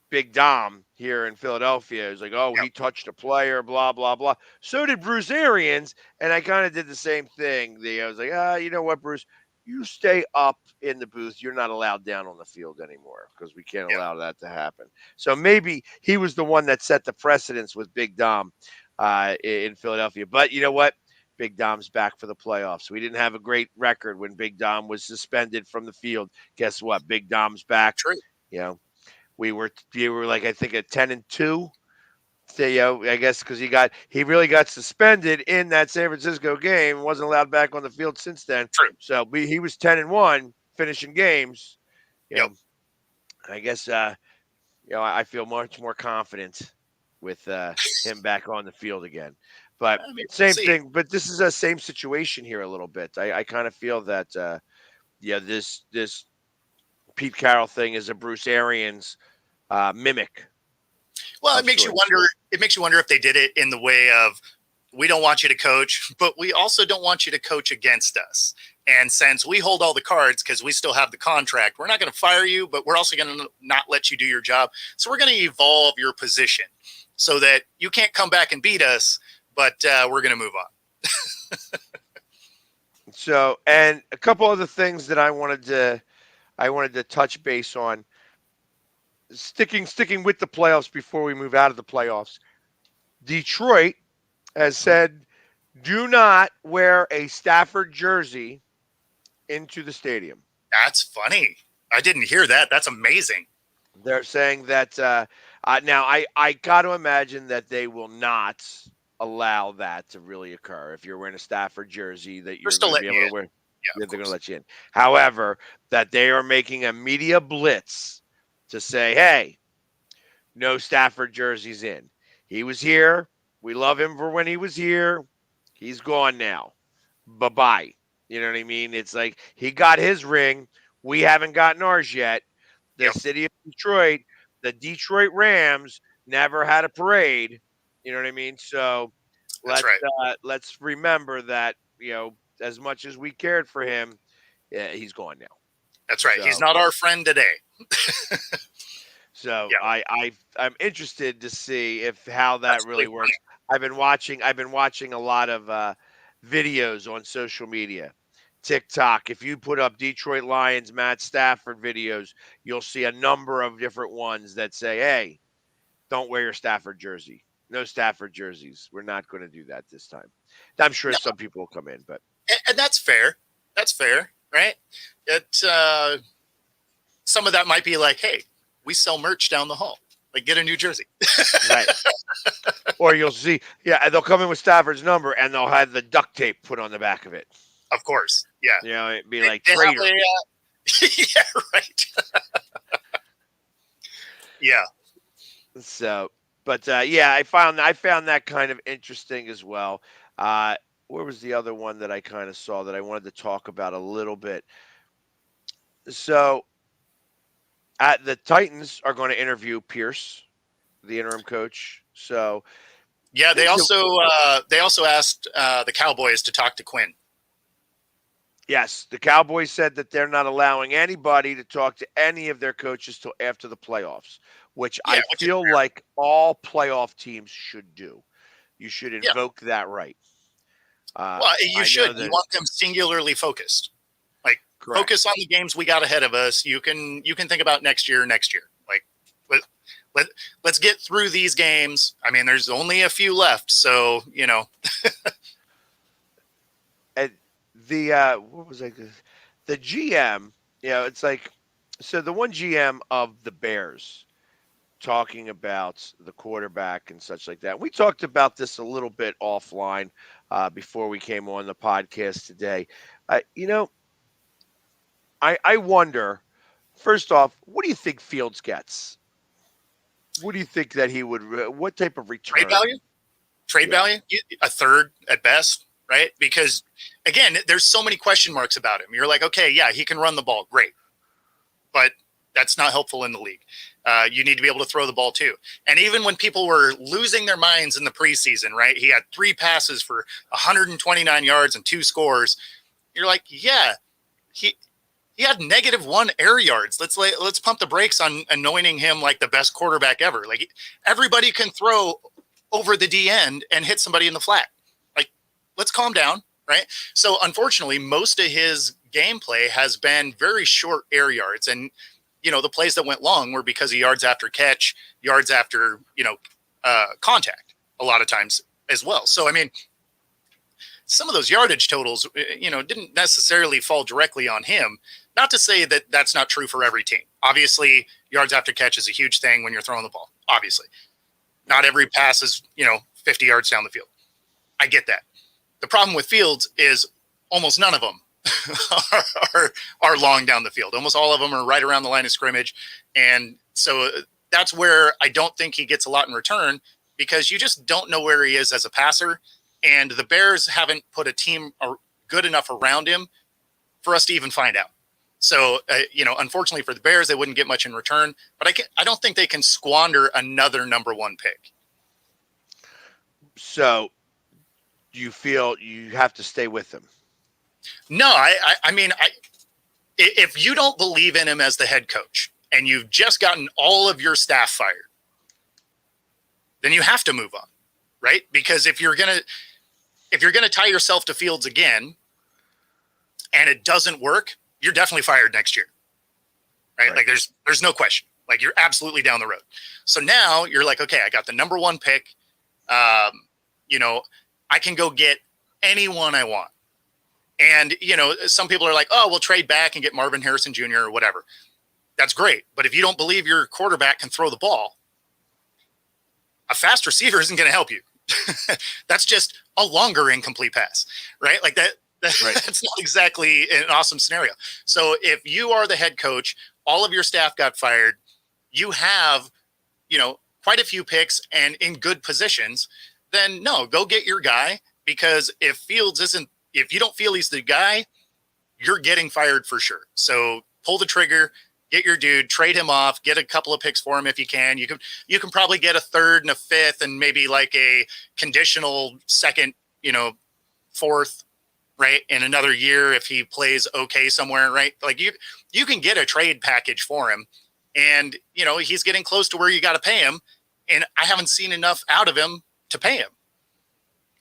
Big Dom here in Philadelphia. It's like, oh, Yep. he touched a player, blah, blah, blah. So did Bruce Arians, and I kind of did the same thing. I was like, you know what, Bruce? You stay up in the booth. You're not allowed down on the field anymore because we can't allow that to happen. So maybe he was the one that set the precedence with Big Dom in Philadelphia. But you know what? Big Dom's back for the playoffs. We didn't have a great record when Big Dom was suspended from the field. Guess what? Big Dom's back. True. We were like, I think, at 10-2. So, I guess because he really got suspended in that San Francisco game, wasn't allowed back on the field since then. True. So he was 10-1 finishing games. Yep. I guess I feel much more confident with him back on the field again. But same thing. But this is a same situation here a little bit. I kind of feel that this Pete Carroll thing is a Bruce Arians mimic. Well, it makes you wonder. It makes you wonder if they did it in the way of, we don't want you to coach, but we also don't want you to coach against us. And since we hold all the cards because we still have the contract, we're not going to fire you, but we're also going to not let you do your job. So we're going to evolve your position so that you can't come back and beat us, but we're going to move on. So, and a couple other things that I wanted to touch base on. Sticking with the playoffs before we move out of the playoffs. Detroit has said, do not wear a Stafford jersey into the stadium. That's funny. I didn't hear that. That's amazing. They're saying that now I got to imagine that they will not allow that to really occur. If you're wearing a Stafford jersey, that you're going to be able to wear. Yeah, they're going to let you in. However, that they are making a media blitz to say, hey, no Stafford jerseys in. He was here. We love him for when he was here. He's gone now. Bye-bye. You know what I mean? It's like he got his ring. We haven't gotten ours yet. The Yep. city of Detroit, the Detroit Rams never had a parade. You know what I mean? So That's let's remember that, as much as we cared for him, yeah, he's gone now. That's right. So, He's not our friend today. So Yeah. I'm interested to see how that That's really really works. I've been watching a lot of videos on social media. TikTok. If you put up Detroit Lions Matt Stafford videos, you'll see a number of different ones that say, "Hey, don't wear your Stafford jersey. No Stafford jerseys. We're not going to do that this time." I'm sure No. some people will come in, but And that's fair. That's fair, right? Some of that might be like, hey, we sell merch down the hall. Like, get a new jersey. right. Or you'll see, they'll come in with Stafford's number and they'll have the duct tape put on the back of it. Of course. Yeah. It'd be like They have traitor. yeah, right. Yeah. So, but I found that kind of interesting as well. Where was the other one that I kind of saw that I wanted to talk about a little bit? So, the Titans are going to interview Pierce, the interim coach. So, Yeah, they also asked the Cowboys to talk to Quinn. yes, the Cowboys said that they're not allowing anybody to talk to any of their coaches till after the playoffs, which I feel like all playoff teams should do. You should invoke that right. Well, you should. You want them singularly focused. Like, correct. Focus on the games we got ahead of us. You can think about next year. Like, let's get through these games. I mean, there's only a few left, so And what was I? The GM, it's like, so the one GM of the Bears talking about the quarterback and such like that. We talked about this a little bit offline before we came on the podcast today. I wonder, first off, what do you think Fields gets? What do you think that he would? What type of return? Trade value, a third at best, right? Because again, there's so many question marks about him. You're like, okay, yeah, he can run the ball, great, but that's not helpful in the league. You need to be able to throw the ball too. And even when people were losing their minds in the preseason, right? He had 3 passes for 129 yards and 2 scores. You're like, yeah, he had -1 air yards. Let's pump the brakes on anointing him like the best quarterback ever. Like, everybody can throw over the D end and hit somebody in the flat. Like, let's calm down, right? So unfortunately, most of his gameplay has been very short air yards, and the plays that went long were because of yards after catch, yards after contact a lot of times as well. So I mean, some of those yardage totals, didn't necessarily fall directly on him. Not to say that that's not true for every team. Obviously, yards after catch is a huge thing when you're throwing the ball. Obviously, not every pass is 50 yards down the field. I get that. The problem with Fields is almost none of them are long down the field. Almost all of them are right around the line of scrimmage. And so that's where I don't think he gets a lot in return, because you just don't know where he is as a passer. And the Bears haven't put a team good enough around him for us to even find out. So, unfortunately for the Bears, they wouldn't get much in return, but I don't think they can squander another number 1 pick. So you feel you have to stay with him? No, I mean, if you don't believe in him as the head coach and you've just gotten all of your staff fired, then you have to move on, right? Because if you're gonna tie yourself to Fields again and it doesn't work, you're definitely fired next year, right? Like, there's no question. Like, you're absolutely down the road. So now you're like, okay, I got the number 1 pick. I can go get anyone I want. And, some people are like, oh, we'll trade back and get Marvin Harrison Jr. or whatever. That's great. But if you don't believe your quarterback can throw the ball, a fast receiver isn't going to help you. That's just a longer incomplete pass, right? Like that. Right. That's not exactly an awesome scenario. So if you are the head coach, all of your staff got fired, you have, quite a few picks and in good positions, then no, go get your guy, because if you don't feel he's the guy, you're getting fired for sure. So pull the trigger, get your dude, trade him off, get a couple of picks for him if you can. You can probably get a third and a fifth and maybe like a conditional second, fourth, right, in another year if he plays okay somewhere, right? Like you can get a trade package for him, and he's getting close to where you got to pay him, and I haven't seen enough out of him to pay him,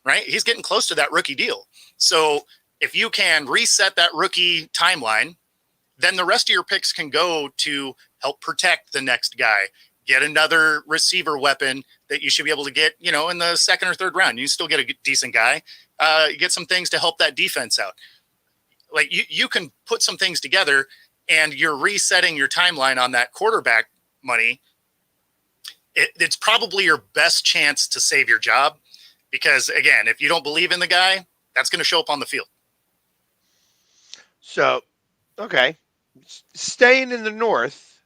right? He's getting close to that rookie deal. So if you can reset that rookie timeline, then the rest of your picks can go to help protect the next guy, get another receiver weapon that you should be able to get, in the second or third round. You still get a decent guy. You get some things to help that defense out. Like you can put some things together, and you're resetting your timeline on that quarterback money. It's probably your best chance to save your job, because again, if you don't believe in the guy, that's going to show up on the field. So, okay. Staying in the North,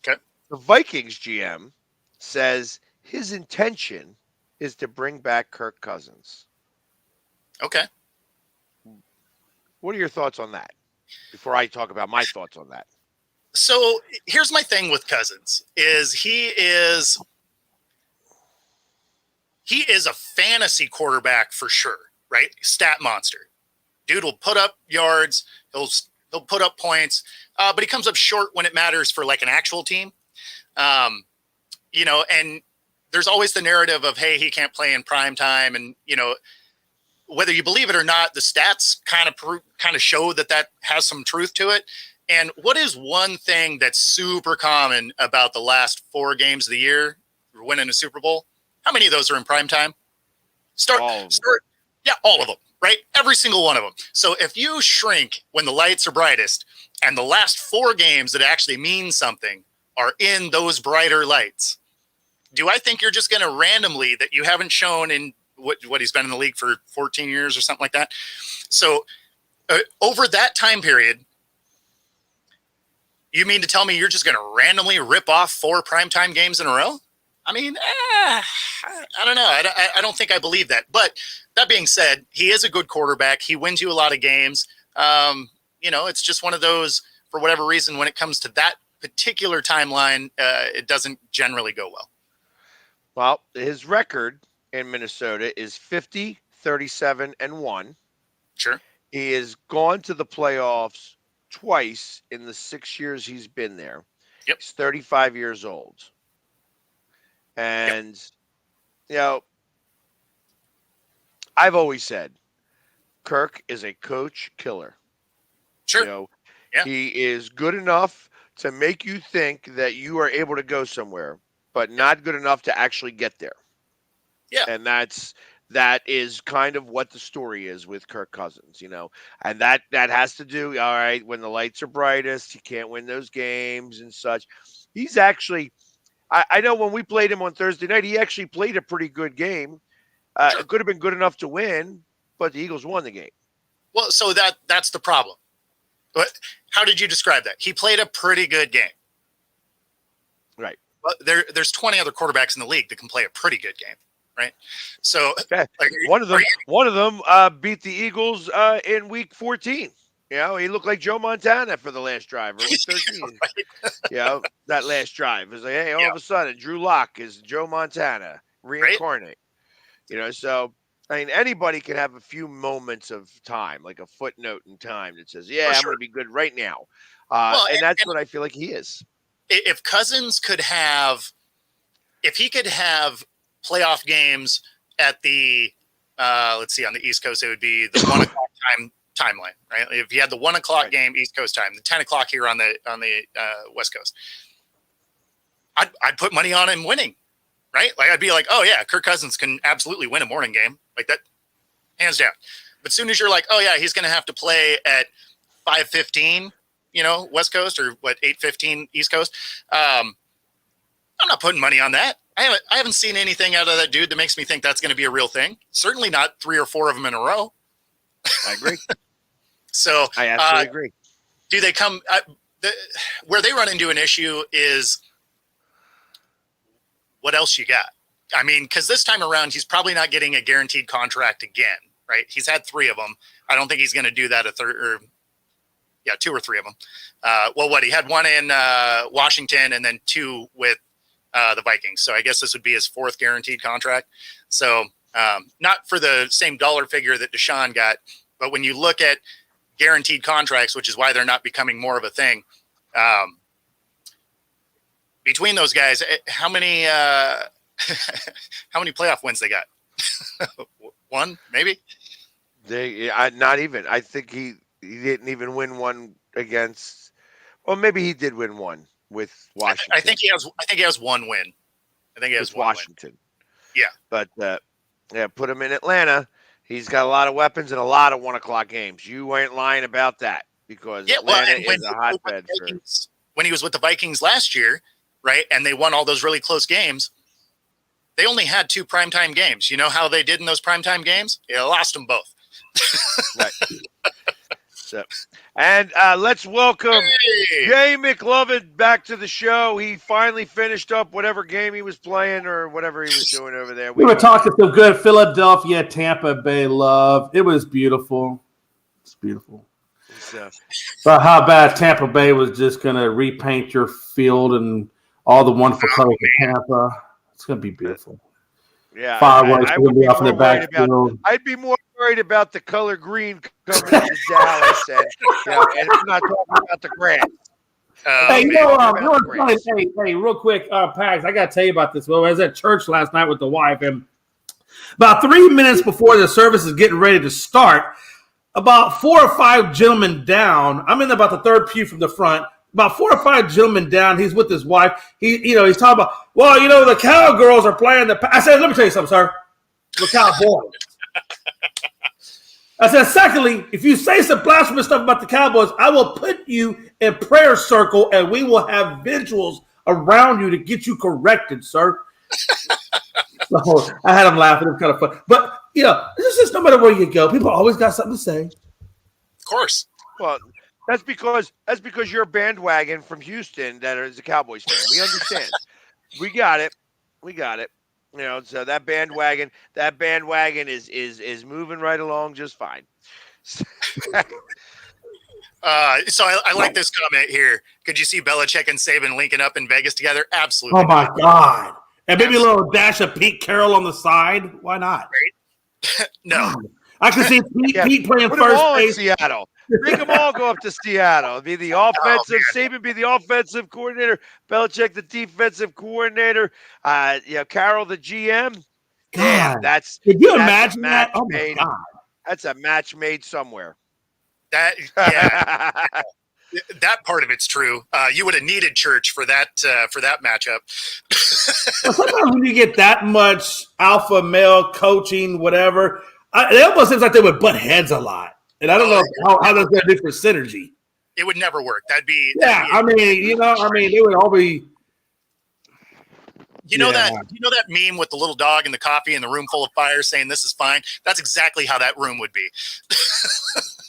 okay. The Vikings GM says his intention is to bring back Kirk Cousins. Okay. What are your thoughts on that? Before I talk about my thoughts on that. So here's my thing with Cousins is he is a fantasy quarterback for sure, right? Stat monster. Dude will put up yards. He'll put up points, but he comes up short when it matters for like an actual team. And there's always the narrative of, hey, he can't play in prime time. And, whether you believe it or not, the stats kind of show that has some truth to it. And what is one thing that's super common about the last 4 games of the year winning a Super Bowl? How many of those are in prime time? Yeah, all of them, right? Every single one of them. So if you shrink when the lights are brightest and the last 4 games that actually mean something are in those brighter lights, do I think you're just going to randomly, that you haven't shown in what he's been in the league for 14 years or something like that? So over that time period, you mean to tell me you're just going to randomly rip off 4 primetime games in a row? I mean, I don't know. I don't think I believe that. But that being said, he is a good quarterback. He wins you a lot of games. It's just one of those, for whatever reason, when it comes to that particular timeline, it doesn't generally go well. Well, his record in Minnesota is 50, 37, and 1. Sure. He has gone to the playoffs twice in the 6 years he's been there. Yep. He's 35 years old. And, I've always said Kirk is a coach killer. Sure. He is good enough to make you think that you are able to go somewhere, but not good enough to actually get there. Yeah. And that is kind of what the story is with Kirk Cousins, and that has to do, all right, when the lights are brightest, you can't win those games and such. He's actually, I know when we played him on Thursday night, he actually played a pretty good game. It could have been good enough to win, but the Eagles won the game. Well, so that's the problem. But how did you describe that? He played a pretty good game. Right. Well, there's 20 other quarterbacks in the league that can play a pretty good game, right? So okay. One of them beat the Eagles in week 14. He looked like Joe Montana for the last drive, or week 13. Right. That last drive. It's like, hey, all of a sudden, Drew Lock is Joe Montana reincarnate. Right. So I mean, anybody can have a few moments of time, like a footnote in time that says, "Yeah, I'm going to be good right now," and that's what I feel like he is. If Cousins could have, if he could have playoff games at the, let's see, on the East Coast, it would be the 1 o'clock timeline, right? If you had the 1 o'clock game East Coast time, the 10 o'clock here on the West Coast, I'd put money on him winning, right? Like I'd be like, oh yeah, Kirk Cousins can absolutely win a morning game like that, hands down. But as soon as you're like, oh yeah, he's going to have to play at 5:15, West Coast, or 8:15 East Coast, I'm not putting money on that. I haven't seen anything out of that dude that makes me think that's going to be a real thing. Certainly not 3 or 4 of them in a row. I agree. So I absolutely agree. Do they come where they run into an issue is what else you got? I mean, because this time around, he's probably not getting a guaranteed contract again, right? He's had 3 of them. I don't think he's going to do that 2 or 3 of them. He had 1 in Washington and then 2 with the Vikings. So I guess this would be his 4th guaranteed contract. So not for the same dollar figure that Deshaun got, but when you look at guaranteed contracts, which is why they're not becoming more of a thing, between those guys, how many playoff wins they got? 1, maybe? Not even. I think he didn't even win one against. Well, maybe he did win one with Washington. I think he has 1 win. I think he has Washington. Win. Yeah, but put him in Atlanta. He's got a lot of weapons and a lot of 1:00 games. You ain't lying about that because Atlanta is a hotbed. When he was with the Vikings last year, right, and they won all those really close games, they only had 2 primetime games. You know how they did in those primetime games? They lost them both. Right. So, and let's welcome Jay McLovin back to the show. He finally finished up whatever game he was playing or whatever he was doing over there. We were talking some good Philadelphia, Tampa Bay love. It was beautiful. It's beautiful. But how bad Tampa Bay was just going to repaint your field and all the wonderful colors of Tampa. It's going to be beautiful. Yeah, fireworks would be off in the backfield. I'd be more worried about the color green coming into Dallas, and we're not talking about the grass. Hey, real quick, Pags, I got to tell you about this. Well, I was at church last night with the wife, and about 3 minutes before the service is getting ready to start, about 4 or 5 gentlemen down. I'm in about the 3rd pew from the front. About 4 or 5 gentlemen down. He's with his wife. He's talking about, the Cowgirls are playing I said, let me tell you something, sir. The Cowboys. I said, secondly, if you say some blasphemous stuff about the Cowboys, I will put you in prayer circle and we will have vigils around you to get you corrected, sir. So I had him laughing. It was kind of fun. But, it's just no matter where you go, people always got something to say. Of course. Well, that's because you're a bandwagon from Houston that is a Cowboys fan. We understand. We got it. So that bandwagon is moving right along just fine. So I like this comment here. Could you see Belichick and Saban linking up in Vegas together? Absolutely. Oh my God. And maybe a little dash of Pete Carroll on the side. Why not? Right? No. I can see Pete playing Put first them base. in Seattle. Make them all go up to Seattle. Be the offensive. Saban be the offensive coordinator. Belichick the defensive coordinator. Carroll the GM. God, that's. Could you imagine that? Oh my God. That's a match made somewhere. That part of it's true. You would have needed church for that matchup. Sometimes when you get that much alpha male coaching, whatever, it almost seems like they would butt heads a lot. And I don't know how that's going to do for synergy. It would never work. They would all be. You know that meme with the little dog and the coffee and the room full of fire saying this is fine? That's exactly how that room would be.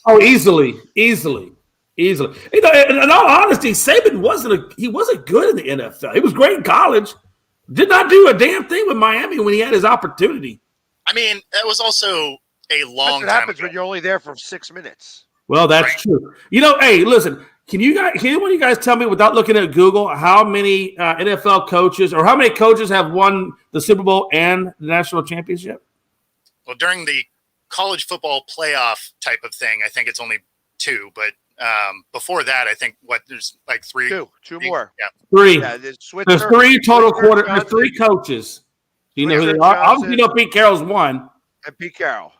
Oh, easily. In all honesty, Saban wasn't good in the NFL. He was great in college. Did not do a damn thing with Miami when he had his opportunity. I mean, that was also a long time. That's what happens ago. when you're only there for 6 minutes. Well, that's true. Hey, listen. Can one of you guys tell me without looking at Google how many NFL coaches or how many coaches have won the Super Bowl and the national championship? Well, during the college football playoff type of thing, I think it's only 2. But before that, I think there's like 3. Two more. Yeah, 3. Yeah, There's 3 total quarter. There's 3 coaches. Do you know who they are? Johnson, Obviously, Pete Carroll's one. And Pete Carroll.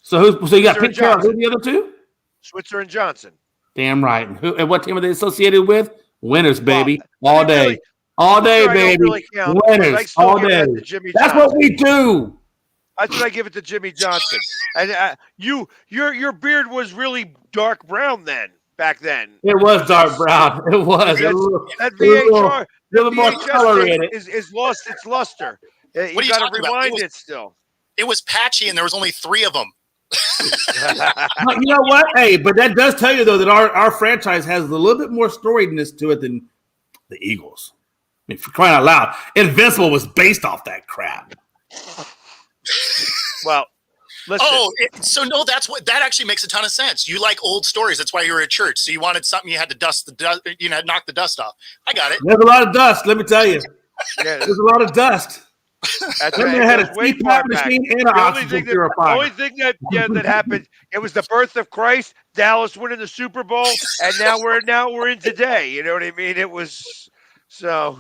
So you got Switzer Pete Carroll. Johnson. Who's the other 2? Switzer and Johnson. Damn right. And what team are they associated with? Winners, baby. Well, all day. Really, all day, sure baby. Really Winners. All day. That's what we do. That's what I give it to Jimmy Johnson. And your beard was really dark brown back then. It was dark brown. It was. That VHR, a little more color in it. Is lost its luster. You What are you got to talking about? rewind it still. it was patchy, and there was only 3 of them. You know what? Hey, but that does tell you, though, that our franchise has a little bit more storyness to it than the Eagles. mean, for crying out loud, Invincible was based off that crap. Well, listen. That actually makes a ton of sense. You like old stories. That's why you were at church. So you wanted something you had to knock the dust off. I got it. There's a lot of dust, let me tell you. There's a lot of dust. That's That man had a CPAP machine and an oxygen purifier. The only thing that happened, it was the birth of Christ, Dallas winning the Super Bowl, and now we're in today. You know what I mean? It was so.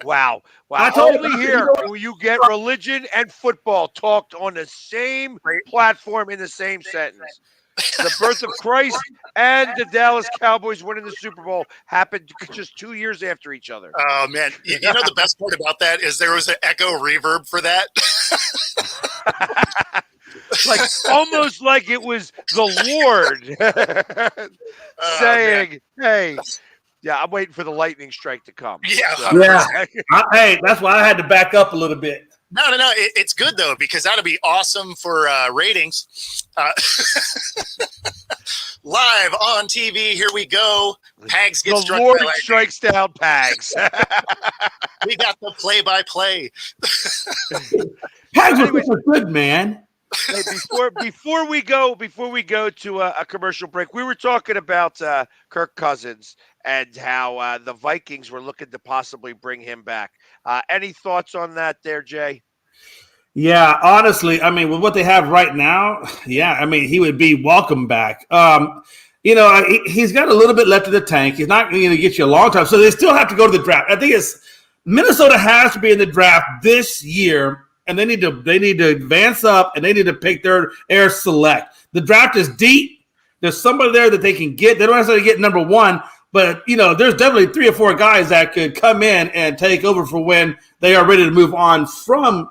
Wow. Only here will you get religion and football talked on the same platform in the same sentence. The birth of Christ and the Dallas Cowboys winning the Super Bowl happened just 2 years after each other. Oh, man. You know the best part about that is there was an echo reverb for that. Like almost like it was the Lord saying, "Hey, yeah, I'm waiting for the lightning strike to come." Yeah. Hey, that's why I had to back up a little bit. No. It's good, though, because that'll be awesome for ratings. Live on TV, here we go. Pags gets struck. The Lord strikes down Pags. We got the play-by-play. Pags was a good man. Hey, before we go to a commercial break, we were talking about Kirk Cousins and how the Vikings were looking to possibly bring him back. Any thoughts on that there, Jay? Yeah, honestly, I mean, with what they have right now, yeah, I mean, he would be welcome back. He's got a little bit left in the tank. He's not going to get you a long time, so they still have to go to the draft. I think Minnesota has to be in the draft this year, and they need to advance up, and they need to pick their air select. The draft is deep. There's somebody there that they can get. They don't necessarily get number one, but there's definitely 3 or 4 guys that could come in and take over for when they are ready to move on from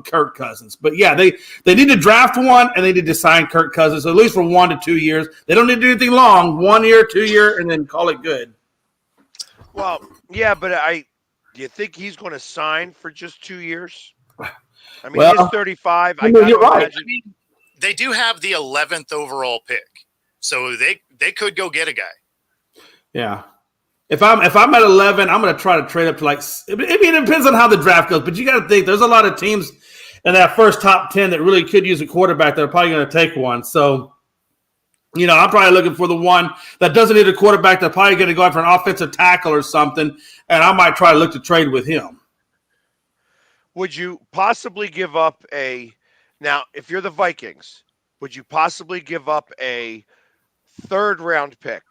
Kirk Cousins. But yeah, they need to draft one, and they need to sign Kirk Cousins at least for 1 to 2 years. They don't need to do anything long, 1 year, 2 year, and then call it good. Well, yeah, but do you think he's going to sign for just 2 years? I mean, he's 35. You're right. They do have the 11th overall pick, so they could go get a guy. Yeah. If I'm at 11, I'm going to try to trade up to it depends on how the draft goes, but you got to think there's a lot of teams in that first top 10 that really could use a quarterback that are probably going to take one. So, I'm probably looking for the one that doesn't need a quarterback that's probably going to go out for an offensive tackle or something, and I might try to look to trade with him. Would you possibly give up now, if you're the Vikings, would you possibly give up a 3rd round pick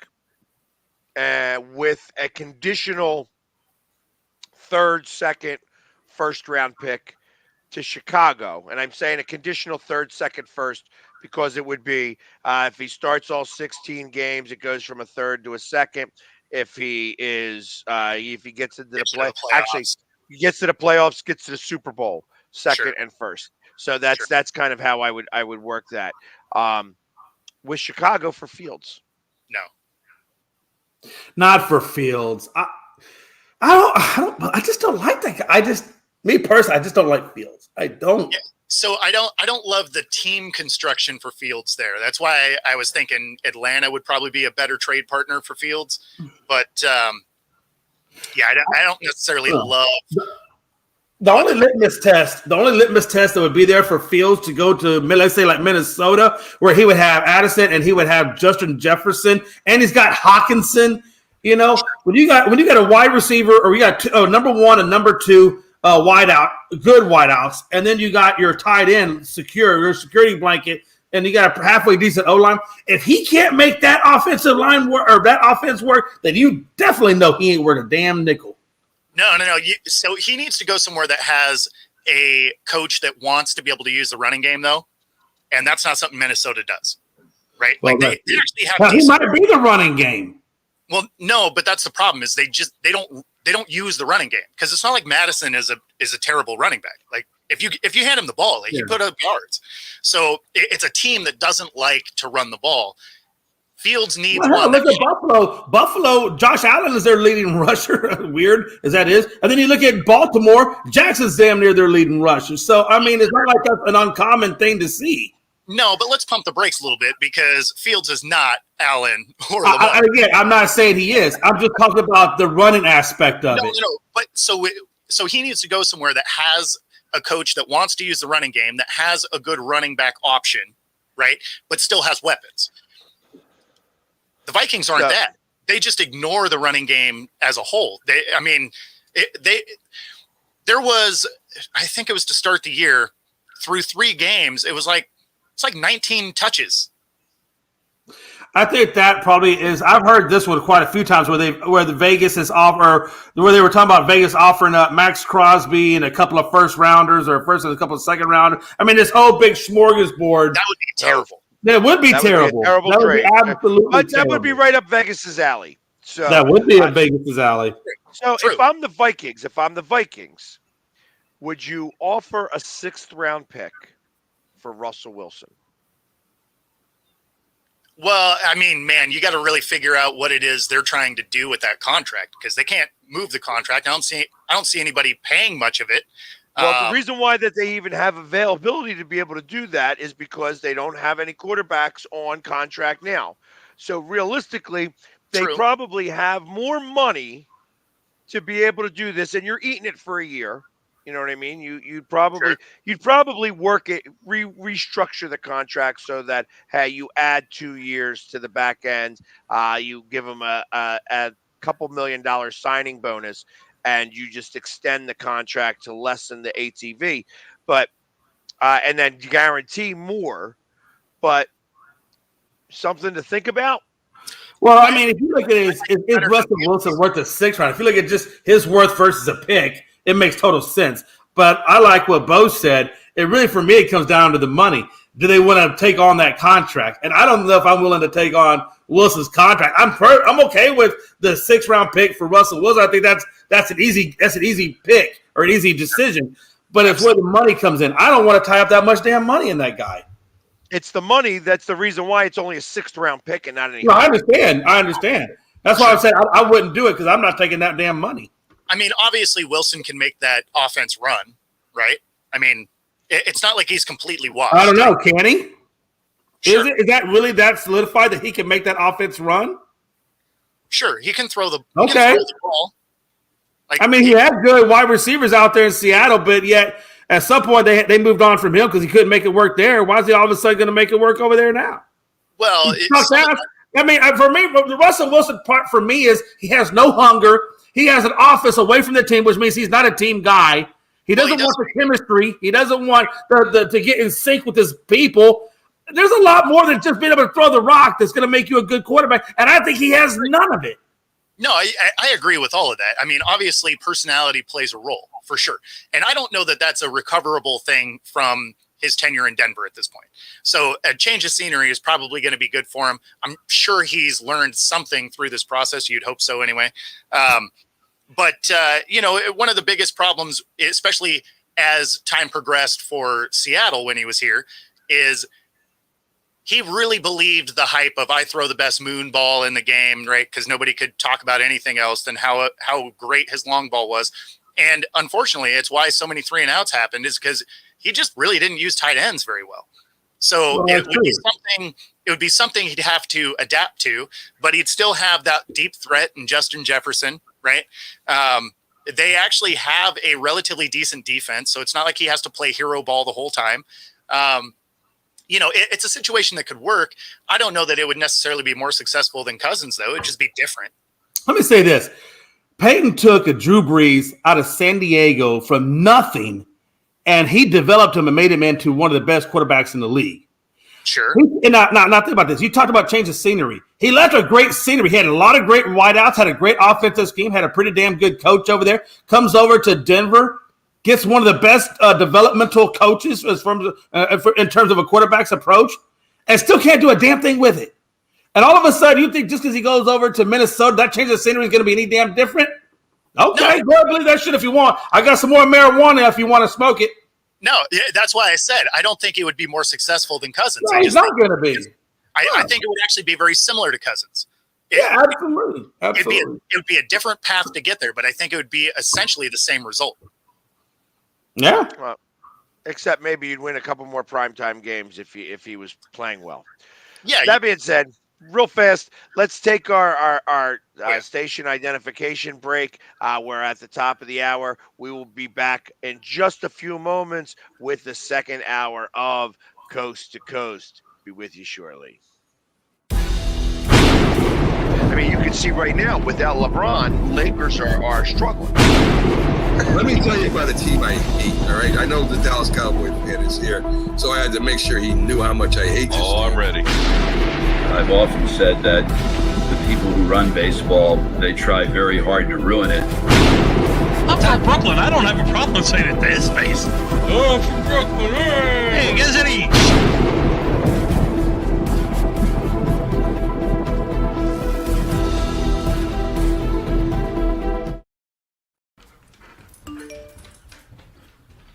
with a conditional 3rd, 2nd, 1st round pick to Chicago? And I'm saying a conditional 3rd, 2nd, 1st because it would be if he starts all 16 games, it goes from a 3rd to a 2nd. If he gets into the playoffs, he gets to the playoffs, gets to the Super Bowl, 2nd and 1st. So that's kind of how I would work that. With Chicago for Fields. No. Not for Fields. I just don't like that guy. Me personally, I just don't like Fields. I don't. Yeah. So I don't love the team construction for Fields there. That's why I was thinking Atlanta would probably be a better trade partner for Fields. But I don't necessarily love. The only litmus test that would be there for Fields to go to, let's say, like Minnesota, where he would have Addison and he would have Justin Jefferson, and he's got Hawkinson. When you got a wide receiver, or you got number 1 and number 2 good wideouts, and then you got your tight end your security blanket, and you got a halfway decent O-line. If he can't make that offensive line work or that offense work, then you definitely know he ain't worth a damn nickel. No. So he needs to go somewhere that has a coach that wants to be able to use the running game, though, and that's not something Minnesota does, right? Well, they actually have. He might be the running game. Well, no, but that's the problem is they don't use the running game because it's not like Madison is a terrible running back. Like if you hand him the ball, he put up yards. So it's a team that doesn't like to run the ball. Fields needs one. Look at Buffalo. Buffalo, Josh Allen is their leading rusher. Weird as that is. And then you look at Baltimore, Jackson's damn near their leading rusher. So, I mean, it's not like that's an uncommon thing to see. No, but let's pump the brakes a little bit because Fields is not Allen or Lamar. Again, I'm not saying he is. I'm just talking about the running aspect of it. No. But so he needs to go somewhere that has a coach that wants to use the running game, that has a good running back option, right? But still has weapons. The Vikings aren't that. They just ignore the running game as a whole. There was, I think it was to start the year, through 3 games, it's like 19 touches. I think that probably is. I've heard this one quite a few times where the Vegas is where they were talking about Vegas offering up Max Crosby and a couple of first rounders or first and a couple of second rounders. I mean, this whole big smorgasbord. That would be terrible. That would be terrible. Terrible that trade. Would be absolutely but that terrible. would be right up Vegas's alley. So that would be up Vegas's alley. So True. if I'm the Vikings, would you offer a 6th round pick for Russell Wilson? Well, I mean, man, you got to really figure out what it is they're trying to do with that contract because they can't move the contract. I don't see anybody paying much of it. Well, the reason why that they even have availability to be able to do that is because they don't have any quarterbacks on contract now. So realistically, they True. probably have more money to be able to do this, and you're eating it for a year. You know what I mean? You'd probably work it, restructure the contract so that hey, you add 2 years to the back end. You give them a couple $1 million signing bonus, and you just extend the contract to lessen the ATV, but and then guarantee more. But something to think about. Well, I mean, if you look at it, is Russell Wilson worth a 6th round? If you look at just his worth versus a pick, it makes total sense. But I like what Bo said. It really, for me, it comes down to the money. Do they want to take on that contract? And I don't know if I'm willing to take on Wilson's contract. I'm okay with the 6th round pick for Russell Wilson. I think that's an easy pick or an easy decision. But it's where the money comes in. I don't want to tie up that much damn money in that guy. It's the money that's the reason why it's only a 6th round pick and not anything. No, I understand. That's why I'm saying I wouldn't do it because I'm not taking that damn money. I mean, obviously, Wilson can make that offense run, right? I mean, it's not like he's completely washed. I don't know. Can he? Sure. Is that really that solidified that he can make that offense run? Sure, he can throw the ball. I mean, he had good wide receivers out there in Seattle, but yet at some point they moved on from him because he couldn't make it work there. Why is he all of a sudden going to make it work over there now? Well, I mean, for me, the Russell Wilson part for me is he has no hunger. He has an office away from the team, which means he's not a team guy. He doesn't want the chemistry. He doesn't want to get in sync with his people. There's a lot more than just being able to throw the rock that's going to make you a good quarterback, and I think he has none of it. No, I agree with all of that. I mean, obviously, personality plays a role, for sure. And I don't know that that's a recoverable thing from his tenure in Denver at this point. So a change of scenery is probably going to be good for him. I'm sure he's learned something through this process. You'd hope so anyway. But one of the biggest problems, especially as time progressed for Seattle when he was here, is he really believed the hype of I throw the best moon ball in the game, right? Because nobody could talk about anything else than how great his long ball was. And unfortunately, it's why so many 3-and-outs happened is because he just really didn't use tight ends very well. So it would be something he'd have to adapt to, but he'd still have that deep threat in Justin Jefferson, right? They actually have a relatively decent defense, so it's not like he has to play hero ball the whole time. It's a situation that could work. I don't know that it would necessarily be more successful than Cousins, though. It'd just be different. Let me say this. Peyton took a Drew Brees out of San Diego from nothing, and he developed him and made him into one of the best quarterbacks in the league. Sure. And now think about this. You talked about change of scenery. He left a great scenery. He had a lot of great wideouts, had a great offensive scheme, had a pretty damn good coach over there. Comes over to Denver, gets one of the best developmental coaches in terms of a quarterback's approach, and still can't do a damn thing with it. And all of a sudden, you think just because he goes over to Minnesota, that change of scenery is going to be any damn different? Okay, go ahead, believe that shit if you want. I got some more marijuana if you want to smoke it. No, that's why I said I don't think it would be more successful than Cousins. No, he's not going to be. I think it would actually be very similar to Cousins. Absolutely. It would be a different path to get there, but I think it would be essentially the same result. Yeah. except maybe you'd win a couple more primetime games if he was playing well. Yeah. That being said, real fast, let's take our Yeah. station identification break. We're at the top of the hour. We will be back in just a few moments with the second hour of Coast to Coast. Be with you shortly. I mean, you can see right now, without LeBron, Lakers are struggling. Let me tell you about a team I hate, all right? I know the Dallas Cowboy fan is here, so I had to make sure he knew how much I hate this Oh, team. I'm ready. I've often said that the people who run baseball, they try very hard to ruin it. I'm from Brooklyn. I don't have a problem saying it to his face. Oh, I'm from Brooklyn. Hey, guess any.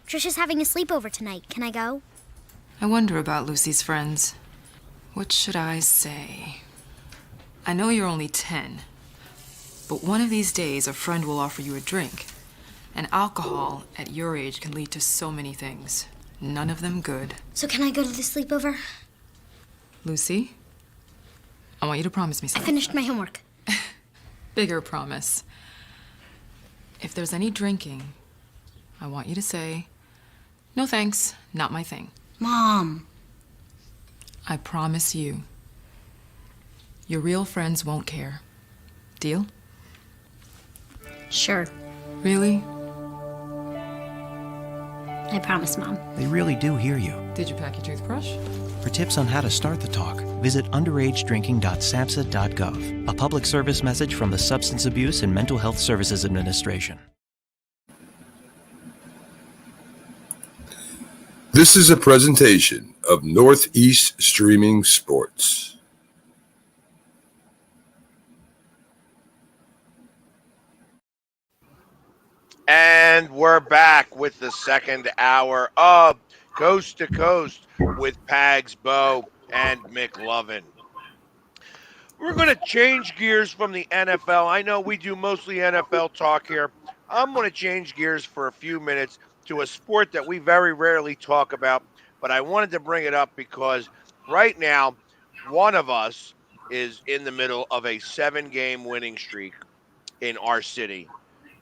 Trisha's having a sleepover tonight. Can I go? I wonder about Lucy's friends. What should I say? I know you're only 10, but one of these days a friend will offer you a drink. And alcohol at your age can lead to so many things. None of them good. So can I go to the sleepover? Lucy, I want you to promise me I something. finished my homework. Bigger promise. If there's any drinking, I want you to say, "No thanks, not my thing." Mom. I promise you. Your real friends won't care. Deal? Sure. Really? I promise, Mom. They really do hear you. Did you pack your toothbrush? For tips on how to start the talk, visit underagedrinking.samhsa.gov. A public service message from the Substance Abuse and Mental Health Services Administration. This is a presentation of Northeast Streaming Sports. And we're back with the second hour of Coast to Coast with Pags, Bo, and McLovin. We're going to change gears from the NFL. I know we do mostly NFL talk here. I'm going to change gears for a few minutes to a sport that we very rarely talk about, but I wanted to bring it up because right now, one of us is in the middle of a 7-game winning streak in our city.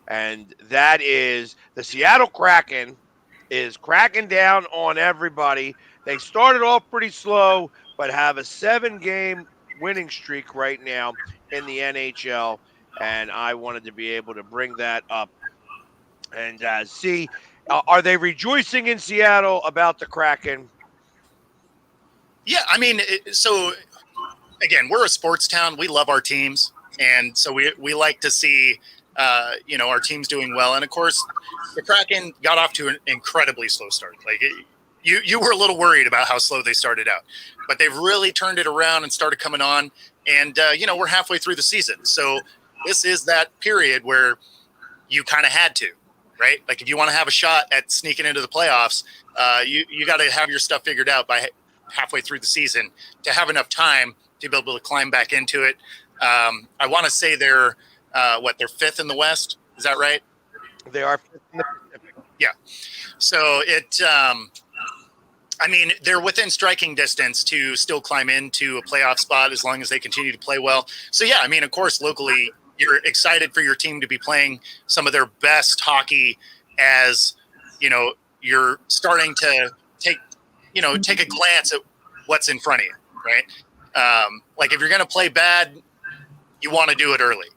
And that is the Seattle Kraken is cracking down on everybody. They started off pretty slow, but have a 7-game winning streak right now in the NHL. And I wanted to be able to bring that up and see, are they rejoicing in Seattle about the Kraken? Yeah, I mean, so again, we're a sports town. We love our teams, and so we like to see our team's doing well. And of course, the Kraken got off to an incredibly slow start. Like you were a little worried about how slow they started out, but they've really turned it around and started coming on. And we're halfway through the season, so this is that period where you kind of had to, right? Like if you want to have a shot at sneaking into the playoffs, you got to have your stuff figured out by halfway through the season to have enough time to be able to climb back into it. I want to say they're fifth in the West. Is that right? They are fifth in the Pacific. Yeah. So they're within striking distance to still climb into a playoff spot as long as they continue to play well. So yeah, I mean, of course, locally, you're excited for your team to be playing some of their best hockey as, you're starting to take a glance at what's in front of you, right? Like if you're going to play bad, you want to do it early.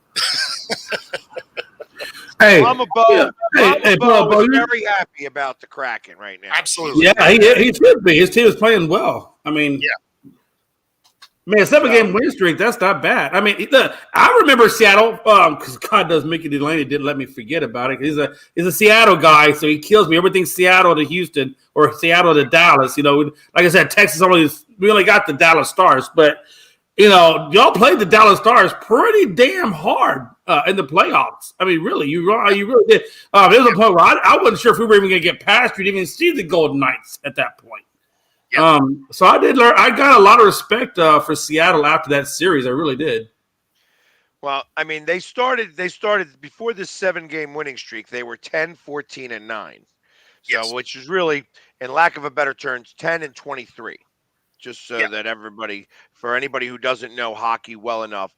Hey, Mama Bo, Bo, is very happy about the Kraken right now. Absolutely. Yeah, he should be. His team is playing well. I mean, Yeah. Man, 7-game win streak, that's not bad. I mean, I remember Seattle, because God does Mickey Delaney didn't let me forget about it. He's a Seattle guy, so he kills me. Everything's Seattle to Houston or Seattle to Dallas. Like I said, Texas we only got the Dallas Stars, but y'all played the Dallas Stars pretty damn hard in the playoffs. I mean, really, you really did. There was a point where I wasn't sure if we were even going to get past. You didn't even see the Golden Knights at that point. Yep. So I did learn. I got a lot of respect for Seattle after that series. I really did. Well, I mean, they started before this 7-game winning streak. They were 10, 14, and 9. So, Yes. which is really, in lack of a better terms, 10 and 23. Just so Yeah. that for anybody who doesn't know hockey well enough,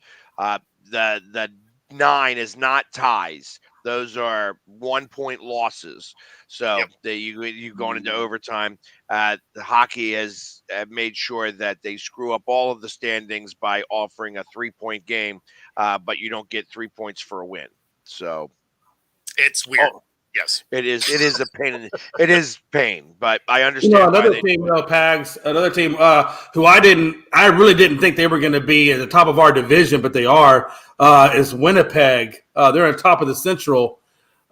the 9 is not ties. Those are 1-point losses. So Yep. you going into overtime. The hockey has made sure that they screw up all of the standings by offering a 3-point game, but you don't get 3 points for a win. So It's weird. oh, Yes. it is a pain. It is pain, but I understand why Another they team, do it. Pags, another team who I really didn't think they were going to be at the top of our division, but they are, is Winnipeg. They're on top of the Central,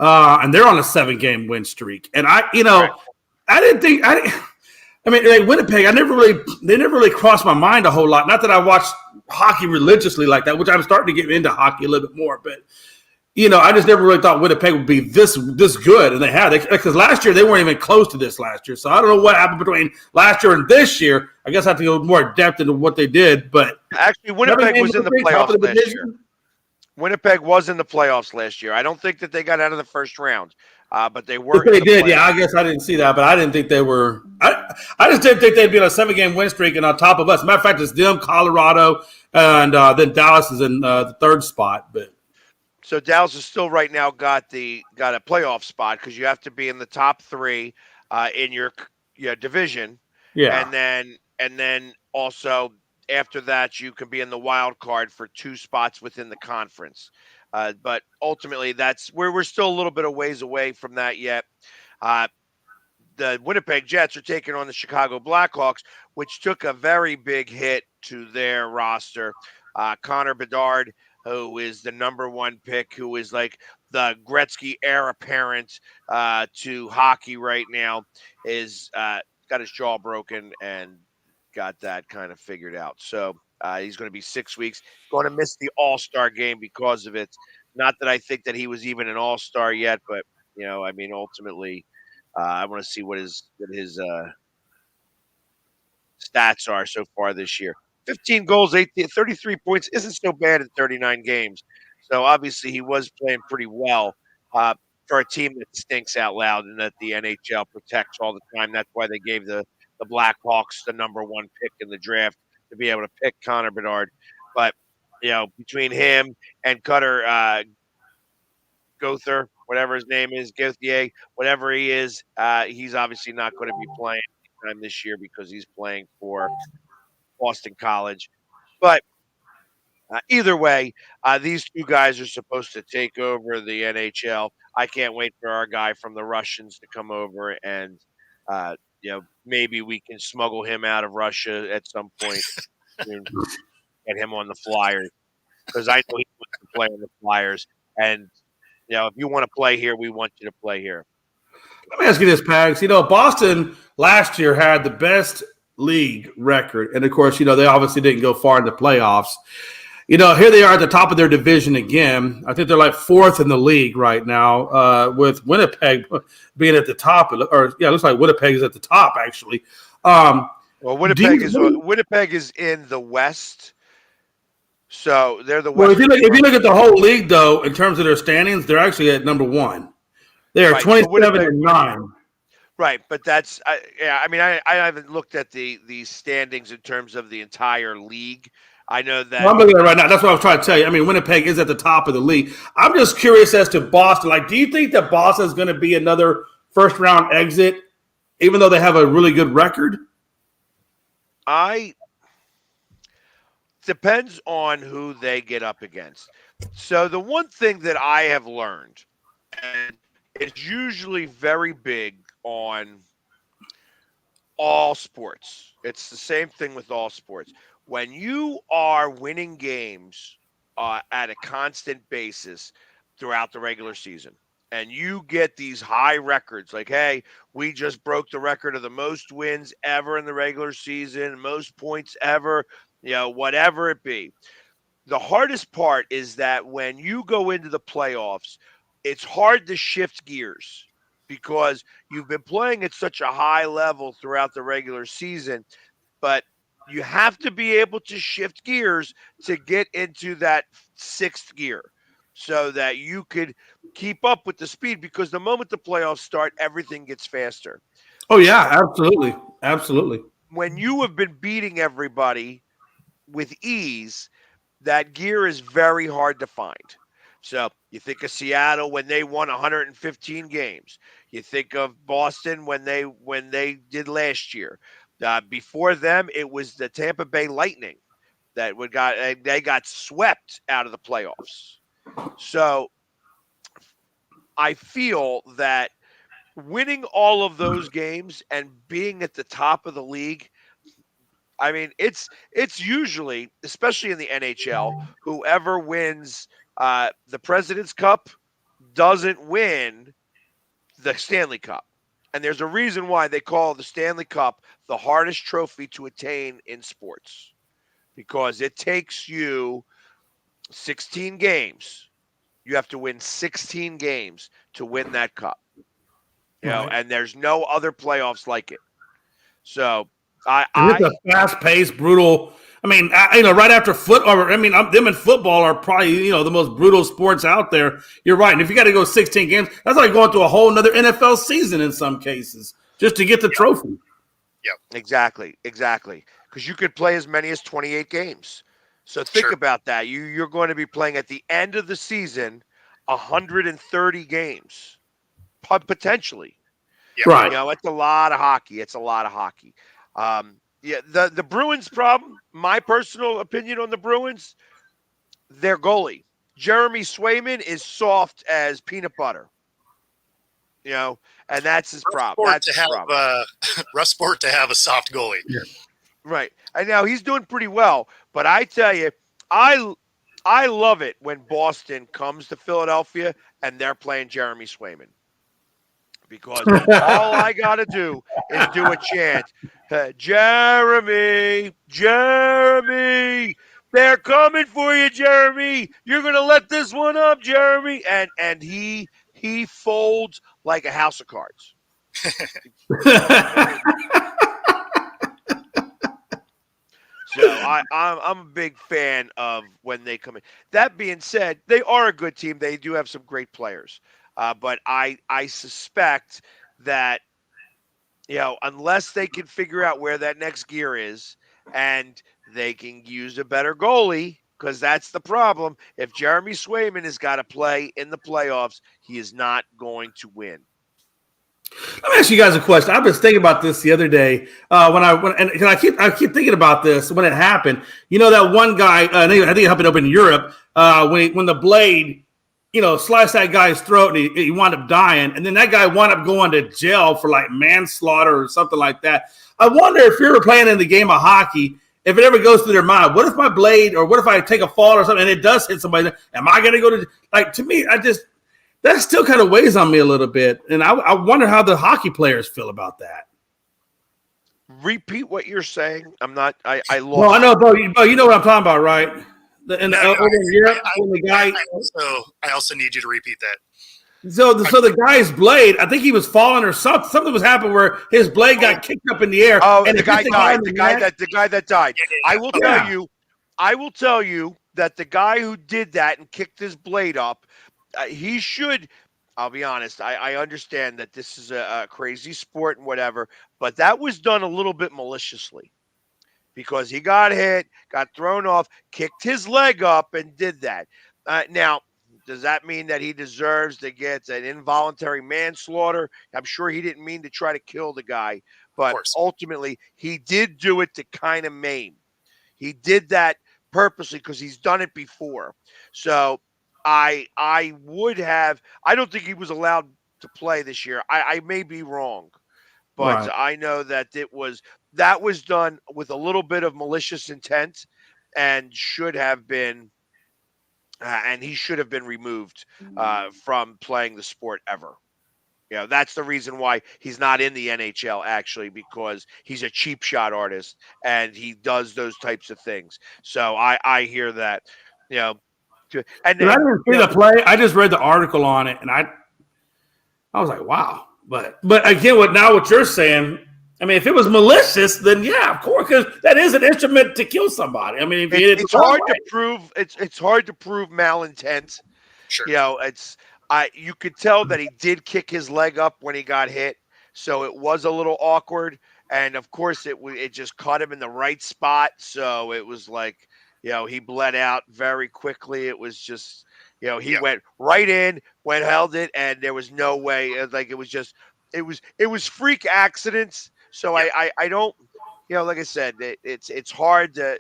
and they're on a 7-game win streak. And I didn't think, like Winnipeg, they never really crossed my mind a whole lot. Not that I watched hockey religiously like that, which I'm starting to get into hockey a little bit more, but I just never really thought Winnipeg would be this good, and they had it because last year they weren't even close to this last year. So I don't know what happened between last year and this year. I guess I have to go more depth into what they did. But Actually, Winnipeg was in the playoffs last year. Winnipeg was in the playoffs last year. I don't think that they got out of the first round, but they were. If they did, yeah. I guess I didn't see that, but I didn't think they were. I just didn't think they'd be on a 7-game win streak and on top of us. Matter of fact, it's them, Colorado, and then Dallas is in the 3rd spot, but. So Dallas is still right now got a playoff spot because you have to be in the top 3 in your division. Yeah. And then also after that you can be in the wild card for 2 spots within the conference. But ultimately that's where we're still a little bit of ways away from that yet. The Winnipeg Jets are taking on the Chicago Blackhawks, which took a very big hit to their roster. Connor Bedard, who is the number 1 pick, who is like the Gretzky heir apparent to hockey right now, is got his jaw broken and got that kind of figured out. So he's going to be 6 weeks, going to miss the All-Star game because of it. Not that I think that he was even an All-Star yet, but ultimately, I want to see what his stats are so far this year. 15 goals, 33 points isn't so bad in 39 games. So obviously he was playing pretty well for a team that stinks out loud and that the NHL protects all the time. That's why they gave the Blackhawks the number 1 pick in the draft to be able to pick Connor Bedard. But, between him and Cutter Gauthier, whatever his name is, Gauthier, whatever he is, he's obviously not going to be playing anytime this year because he's playing for Boston College. But either way, these 2 guys are supposed to take over the NHL. I can't wait for our guy from the Russians to come over and, maybe we can smuggle him out of Russia at some point and get him on the Flyers because I know he wants to play on the Flyers. And, if you want to play here, we want you to play here. Let me ask you this, Pags. Boston last year had the best league record. And, of course, they obviously didn't go far in the playoffs. Here they are at the top of their division again. I think they're like 4th in the league right now with Winnipeg being at the top. It looks like Winnipeg is at the top, actually. Well, Winnipeg is in the West. So they're the West. Well, if you look at the whole league, though, in terms of their standings, they're actually at number 1. They are 27 and 9. Right, but that's I haven't looked at the standings in terms of the entire league. I know that I'm looking at it right now. That's what I was trying to tell you. Winnipeg is at the top of the league. I'm just curious as to Boston. Like, do you think that Boston is going to be another first-round exit, even though they have a really good record? Depends on who they get up against. So the one thing that I have learned, and it's usually very big on all sports. It's the same thing with all sports. When you are winning games at a constant basis throughout the regular season, and you get these high records like, hey, we just broke the record of the most wins ever in the regular season, most points ever, whatever it be. The hardest part is that when you go into the playoffs, it's hard to shift gears because you've been playing at such a high level throughout the regular season, but you have to be able to shift gears to get into that 6th gear. so that you could keep up with the speed, because the moment the playoffs start, everything gets faster. Oh yeah, absolutely, absolutely. When you have been beating everybody with ease, that gear is very hard to find. So you think of Seattle when they won 115 games. You think of Boston when they did last year. Before them, it was the Tampa Bay Lightning they got swept out of the playoffs. So I feel that winning all of those games and being at the top of the league, I mean, it's usually, especially in the NHL, whoever wins the President's Cup doesn't win the Stanley Cup. And there's a reason why they call the Stanley Cup the hardest trophy to attain in sports, because it takes you 16 games. You have to win 16 games to win that cup. You know, and there's no other playoffs like it. So it's a fast-paced, brutal. I mean, right after football. I mean, them in football are probably the most brutal sports out there. You're right, and if you got to go 16 games, that's like going through a whole another NFL season in some cases just to get the trophy. Yep, exactly, because you could play as many as 28 games. So think about that. You're going to be playing at the end of the season 130 games, potentially. Right. You know, it's a lot of hockey. The Bruins problem, my personal opinion on the Bruins, their goalie. Jeremy Swayman is soft as peanut butter. You know, and that's his problem. Rough sport to have a soft goalie. Yeah. Right. And now he's doing pretty well. But I tell you, I love it when Boston comes to Philadelphia and they're playing Jeremy Swayman. Because all I got to do is do a chant. Jeremy, they're coming for you, Jeremy. You're going to let this one up, Jeremy. And he folds like a house of cards. So I'm a big fan of when they come in. That being said, they are a good team. They do have some great players. But I suspect that, unless they can figure out where that next gear is and they can use a better goalie, because that's the problem. If Jeremy Swayman has got to play in the playoffs, he is not going to win. Let me ask you guys a question. I've been thinking about this the other day and I keep thinking about this when it happened. You know that one guy, I think it happened up in Europe when the blade, sliced that guy's throat and he wound up dying, and then that guy wound up going to jail for like manslaughter or something like that. I wonder if you're playing in the game of hockey, if it ever goes through their mind, what if my blade, or what if I take a fall or something and it does hit somebody? Am I going to go to to me? That still kind of weighs on me a little bit. And I wonder how the hockey players feel about that. Repeat what you're saying. I'm not, I lost. Well, I know, Bo, you know what I'm talking about, right? I also need you to repeat that. So the guy's blade, I think he was falling or something. Something was happening where his blade got kicked up in the air. Oh, and the guy died. The guy that died. I will tell you that the guy who did that and kicked his blade up, he should. I'll be honest. I understand that this is a crazy sport and whatever, but that was done a little bit maliciously, because he got hit, got thrown off, kicked his leg up, and did that. Now, does that mean that he deserves to get an involuntary manslaughter? I'm sure he didn't mean to try to kill the guy, but ultimately he did do it to kind of maim. He did that purposely because he's done it before. So I don't think he was allowed to play this year. I may be wrong, but right. I know that that was done with a little bit of malicious intent and should have been, and he should have been removed from playing the sport ever. That's the reason why he's not in the NHL, actually, because he's a cheap shot artist and he does those types of things. So I hear that, and I didn't see the play. I just read the article on it, and I was like, wow. But again, what you're saying, I mean, if it was malicious, then yeah, of course, because that is an instrument to kill somebody. I mean, it's hard to prove. It's hard to prove malintent, Sure. You could tell that he did kick his leg up when he got hit, so it was a little awkward. And of course, it just caught him in the right spot, so it was like, he bled out very quickly. It was just, he went right in, held it, and there was no way. Like, it was freak accidents. So I don't, like I said, it's hard to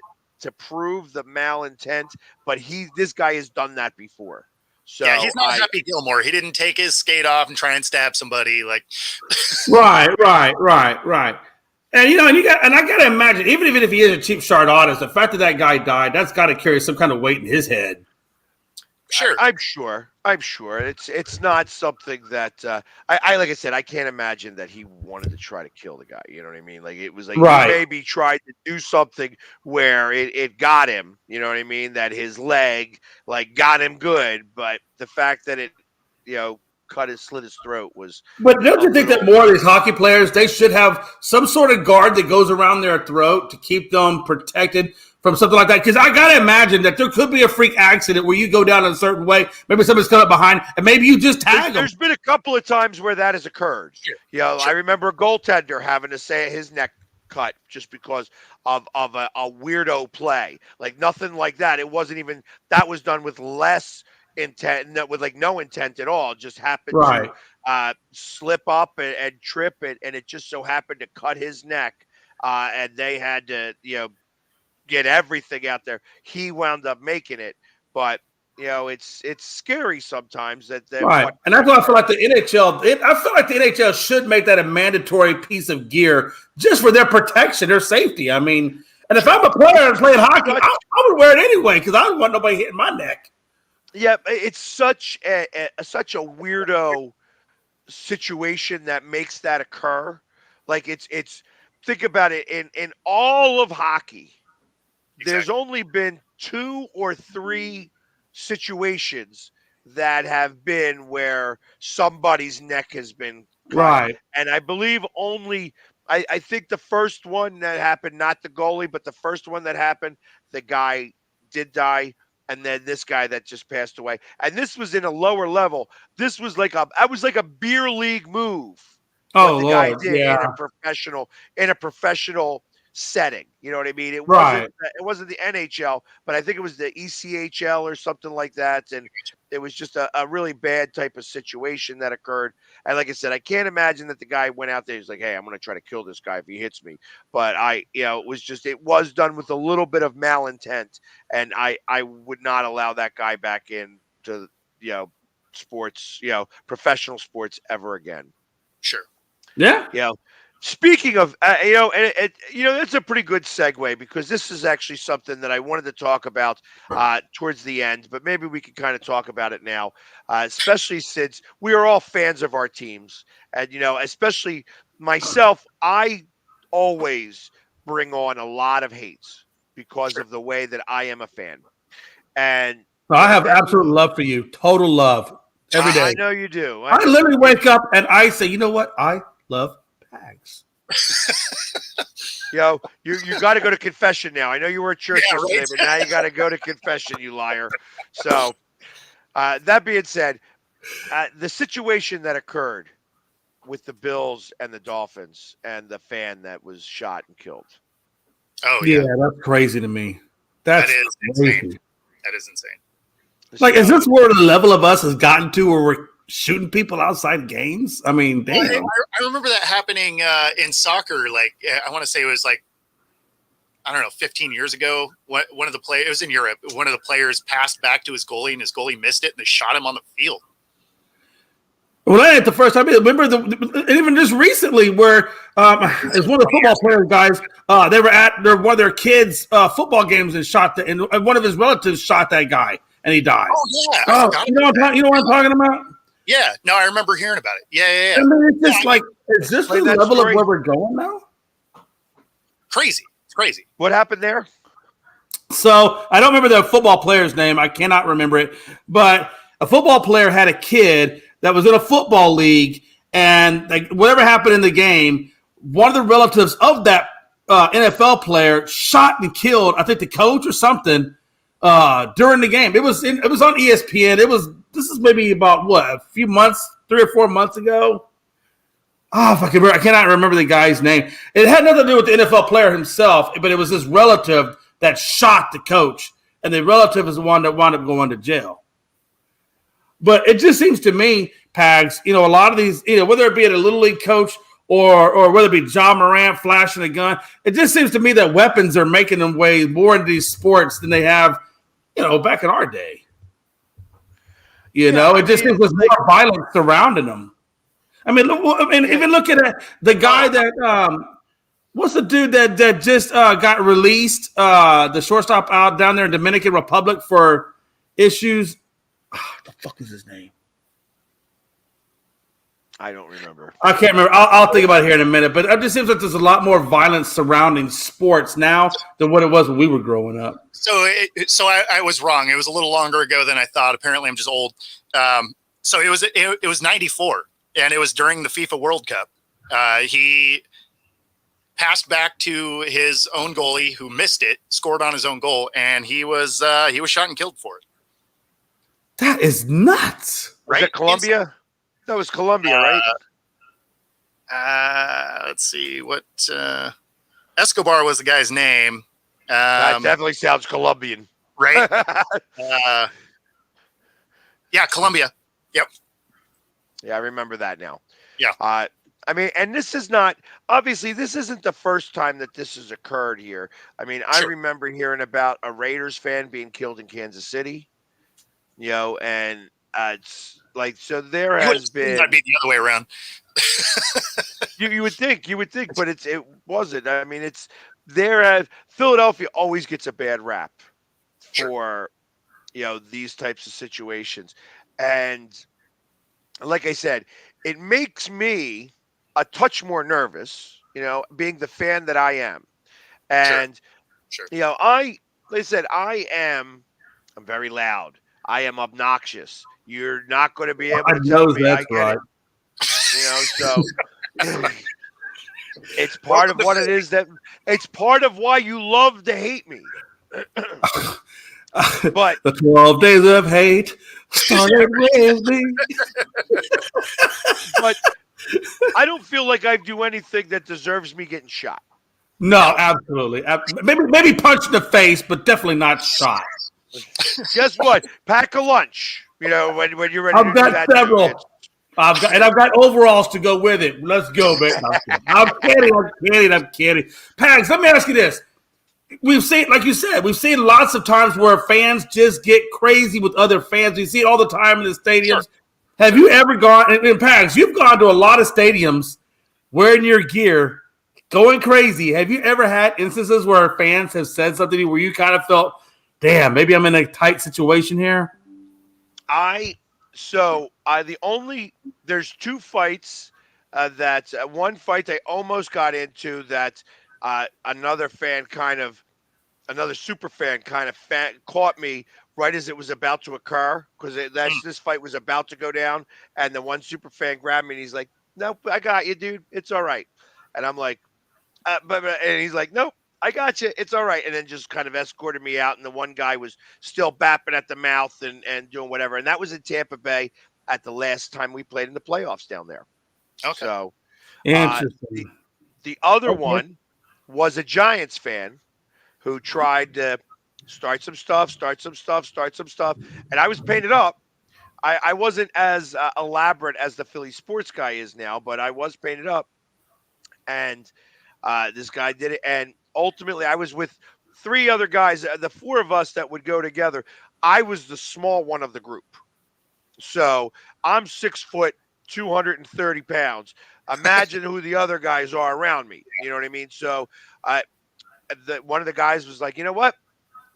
prove the malintent, but this guy has done that before. So yeah, he's not Happy Gilmore. He didn't take his skate off and try and stab somebody. Like, right. And I gotta imagine, even if he is a cheap shot artist, the fact that guy died, that's got to carry some kind of weight in his head. Sure, I'm sure. It's not something that I like I said, I can't imagine that he wanted to try to kill the guy. You know what I mean? Like, it was like he maybe tried to do something where it got him. You know what I mean? That his leg got him good, but the fact that it slit his throat was. But don't you think that more of these hockey players, they should have some sort of guard that goes around their throat to keep them protected from something like that? Because I got to imagine that there could be a freak accident where you go down in a certain way. Maybe somebody's coming up behind, and maybe you just tag them. There's been a couple of times where that has occurred. Sure. I remember a goaltender having to say his neck cut just because of a weirdo play. Like, nothing like that. It wasn't even – that was done with less – intent, with no intent at all, just happened to slip up and trip it, and it just so happened to cut his neck, and they had to get everything out there. He wound up making it, but it's scary sometimes that right. And that's why I feel like the NHL should make that a mandatory piece of gear just for their protection, their safety. I mean, and if I'm a player and playing hockey, I would wear it anyway because I don't want nobody hitting my neck. Yeah, it's such a weirdo situation that makes that occur. Like, it's think about it, in all of hockey, there's only been 2 or 3 situations that have been where somebody's neck has been cut. Right. And I believe I think the first one that happened, not the goalie, but the first one that happened, the guy did die. And then this guy that just passed away. And this was in a lower level. This was like a beer league move. Oh, the Lord, guy did yeah. in a professional setting. You know what I mean? It wasn't the NHL, but I think it was the ECHL or something like that. And it was just a really bad type of situation that occurred. And like I said, I can't imagine that the guy went out there. He's like, hey, I'm going to try to kill this guy if he hits me. But it was done with a little bit of malintent. And I would not allow that guy back into, sports, professional sports ever again. Sure. Yeah. Speaking of, it's a pretty good segue because this is actually something that I wanted to talk about towards the end, but maybe we can kind of talk about it now, especially since we are all fans of our teams. And, especially myself, I always bring on a lot of hates because of the way that I am a fan. And I have absolute love for you, total love every day. I know you do. I literally wake up and I say, you know what? I love Pags. You got to go to confession now. I know you were at church yesterday, but now you got to go to confession, you liar. So, that being said, the situation that occurred with the Bills and the Dolphins and the fan that was shot and killed. Oh, yeah. That's crazy to me. That is insane. That is insane. Like, is this where the level of us has gotten to where we're shooting people outside games? I mean, damn. Well, I remember that happening in soccer. Like, I want to say it was 15 years ago. One of the players, it was in Europe. One of the players passed back to his goalie, and his goalie missed it, and they shot him on the field. Well, that ain't the first time. Remember, even just recently, where it's one of the football players, guys. They were at one of their kids' football games and one of his relatives shot that guy, and he died. Oh yeah, you know what I'm talking about? Yeah, no, I remember hearing about it. Yeah. I mean, it's just is this the level of where we're going now? Crazy. It's crazy. What happened there? So I don't remember the football player's name. I cannot remember it. But a football player had a kid that was in a football league, and whatever happened in the game, one of the relatives of that NFL player shot and killed, I think, the coach or something during the game. It was on ESPN. It was This is maybe about a few months, 3 or 4 months ago. Oh, if I can remember, I cannot remember the guy's name. It had nothing to do with the NFL player himself, but it was his relative that shot the coach, and the relative is the one that wound up going to jail. But it just seems to me, Pags, a lot of these, whether it be at a Little League coach or whether it be John Morant flashing a gun, it just seems to me that weapons are making them way more into these sports than they have, back in our day. It just seems there's more violence surrounding them. I mean, even looking at the guy that what's the dude that just got released, the shortstop out down there in Dominican Republic for issues. The fuck is his name? I don't remember. I can't remember. I'll think about it here in a minute. But it just seems like there's a lot more violence surrounding sports now than what it was when we were growing up. So I was wrong. It was a little longer ago than I thought. Apparently, I'm just old. So it was 94, and it was during the FIFA World Cup. He passed back to his own goalie, who missed it, scored on his own goal, and he was shot and killed for it. That is nuts. Was it Colombia? That was Colombia, right? Let's see what Escobar was the guy's name. That definitely sounds Colombian, right? Yeah, Colombia. Yep. Yeah, I remember that now. Yeah. I mean, and this isn't the first time that this has occurred here. I mean, I remember hearing about a Raiders fan being killed in Kansas City, and it's like, so there has been. That'd be the other way around. you would think, but it wasn't. I mean, Philadelphia always gets a bad rap for, these types of situations. And like I said, it makes me a touch more nervous, being the fan that I am. And, I'm very loud. I am obnoxious. You're not going to be able to tell me. That's right. So it's part of what it is it's part of why you love to hate me. But the 12 days of hate started with me. But I don't feel like I do anything that deserves me getting shot. No, absolutely. Maybe punch in the face, but definitely not shot. Guess what? Pack a lunch. When you're ready. I've got several. I've got overalls to go with it. Let's go, man. I'm kidding. Pags, let me ask you this. We've seen, like you said, lots of times where fans just get crazy with other fans. We see it all the time in the stadiums. Sure. Have you ever gone, and Pags, you've gone to a lot of stadiums wearing your gear, going crazy. Have you ever had instances where fans have said something to you where you kind of felt, damn, maybe I'm in a tight situation here? There's two fights one fight I almost got into that another super fan kind of caught me right as it was about to occur, because this fight was about to go down, and the one super fan grabbed me and he's like, "Nope, I got you, dude. It's all right." And I'm like, and he's like, "Nope, I got you. It's all right." And then just kind of escorted me out. And the one guy was still bapping at the mouth and doing whatever. And that was in Tampa Bay at the last time we played in the playoffs down there. Okay. So interesting. The other one was a Giants fan who tried to start some stuff. And I was painted up. I wasn't as elaborate as the Philly sports guy is now, but I was painted up. And this guy did it. And ultimately, I was with three other guys, the four of us that would go together. I was the small one of the group. So I'm 6 foot, 230 pounds. Imagine who the other guys are around me. You know what I mean? So one of the guys was like, you know what?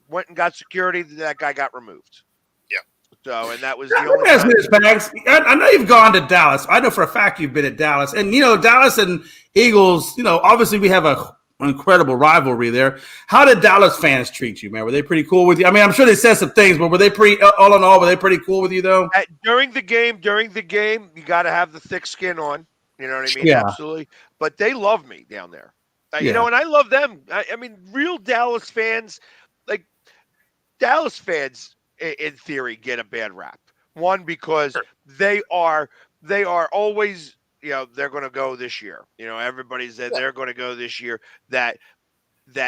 Went and got security. That guy got removed. Yeah. So, and that was the only time. I know you've gone to Dallas. I know for a fact you've been at Dallas. And, Dallas and Eagles, obviously we have an incredible rivalry there. How did Dallas fans treat you, man? Were they pretty cool with you? I mean, I'm sure they said some things, but were they all in all, were they pretty cool with you, though? During the game, you got to have the thick skin on. You know what I mean? Yeah. Absolutely. But they love me down there. And I love them. I mean, real Dallas fans, like Dallas fans, in theory, get a bad rap. One, because they are always, they're going to go this year. Everybody said they're going to go this year. That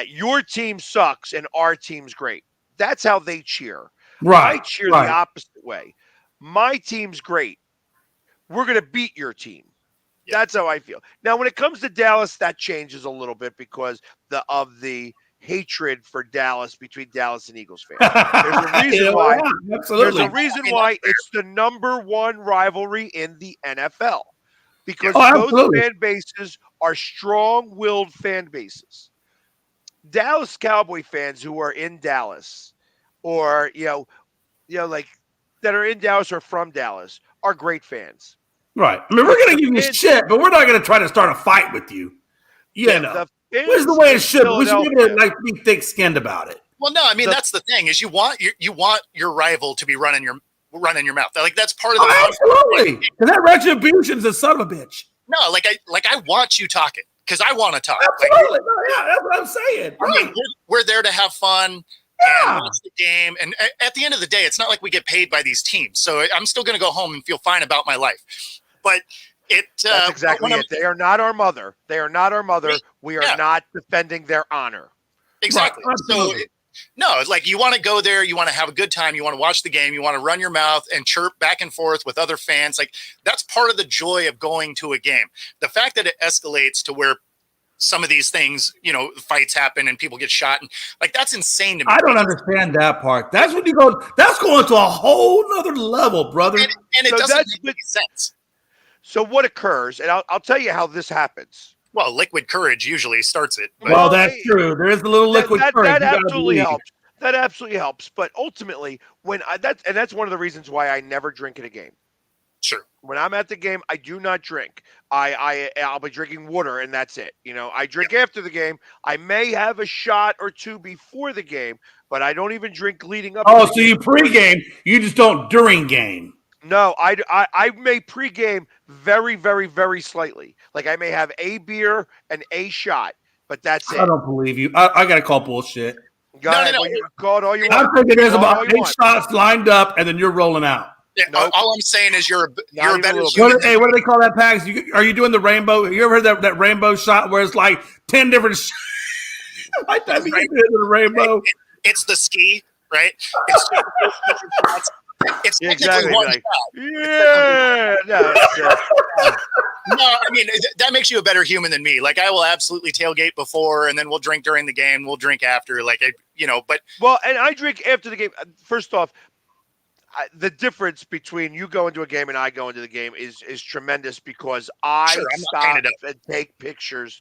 your team sucks and our team's great. That's how they cheer. Right. I cheer the opposite way. My team's great. We're going to beat your team. That's how I feel. Now, when it comes to Dallas, that changes a little bit because of the hatred for Dallas between Dallas and Eagles fans. There's a reason why. Absolutely. There's a reason why it's the number one rivalry in the NFL because both fan bases are strong-willed fan bases. Dallas Cowboy fans who are in Dallas, or like that are in Dallas or from Dallas, are great fans. Right. I mean, we're going to give you shit, but we're not going to try to start a fight with you. Where's the way it should? We should be thick-skinned about it. Well, no, I mean that's the thing is you want your rival to be running your mouth. Like that's part of the absolutely. Because that retribution's a son of a bitch. No, I want you talking because I want to talk. Absolutely. That's what I'm saying. I mean, we're there to have fun. And watch the game. And at the end of the day, it's not like we get paid by these teams. So I'm still going to go home and feel fine about my life. But that's exactly it. They are not our mother. They are not our mother. We are not defending their honor. Exactly. Right. So you want to go there. You want to have a good time. You want to watch the game. You want to run your mouth and chirp back and forth with other fans. Like that's part of the joy of going to a game. The fact that it escalates to where some of these things, fights happen and people get shot. And that's insane to me. I don't understand that part. That's when you go, that's going to a whole nother level, brother. And it doesn't make sense. So what occurs, and I'll tell you how this happens. Well, liquid courage usually starts it. Well, that's true. There is a little liquid courage. That absolutely helps. That absolutely helps. But ultimately, that's one of the reasons why I never drink at a game. Sure. When I'm at the game, I do not drink. I'll be drinking water, and that's it. I drink after the game. I may have a shot or two before the game, but I don't even drink leading up. Oh, so you pregame, you just don't during game. No, I may pregame very, very, very slightly. Like I may have a beer and a shot, but that's it. I don't believe you. I got to call bullshit. No. Well, you call it all you want. I'm thinking there's about 8 shots lined up, and then you're rolling out. Yeah, nope. All I'm saying is you're a better human. Hey, what do they call that, Pags? Are you doing the rainbow? You ever heard that rainbow shot where it's like 10 different shots? Like that, right. The rainbow. It's the ski, right? It's exactly one shot. Yeah. No, I mean, that makes you a better human than me. Like, I will absolutely tailgate before, and then we'll drink during the game. We'll drink after. But. Well, and I drink after the game. First off, the difference between you going to a game and I go into the game is tremendous because I stop and take pictures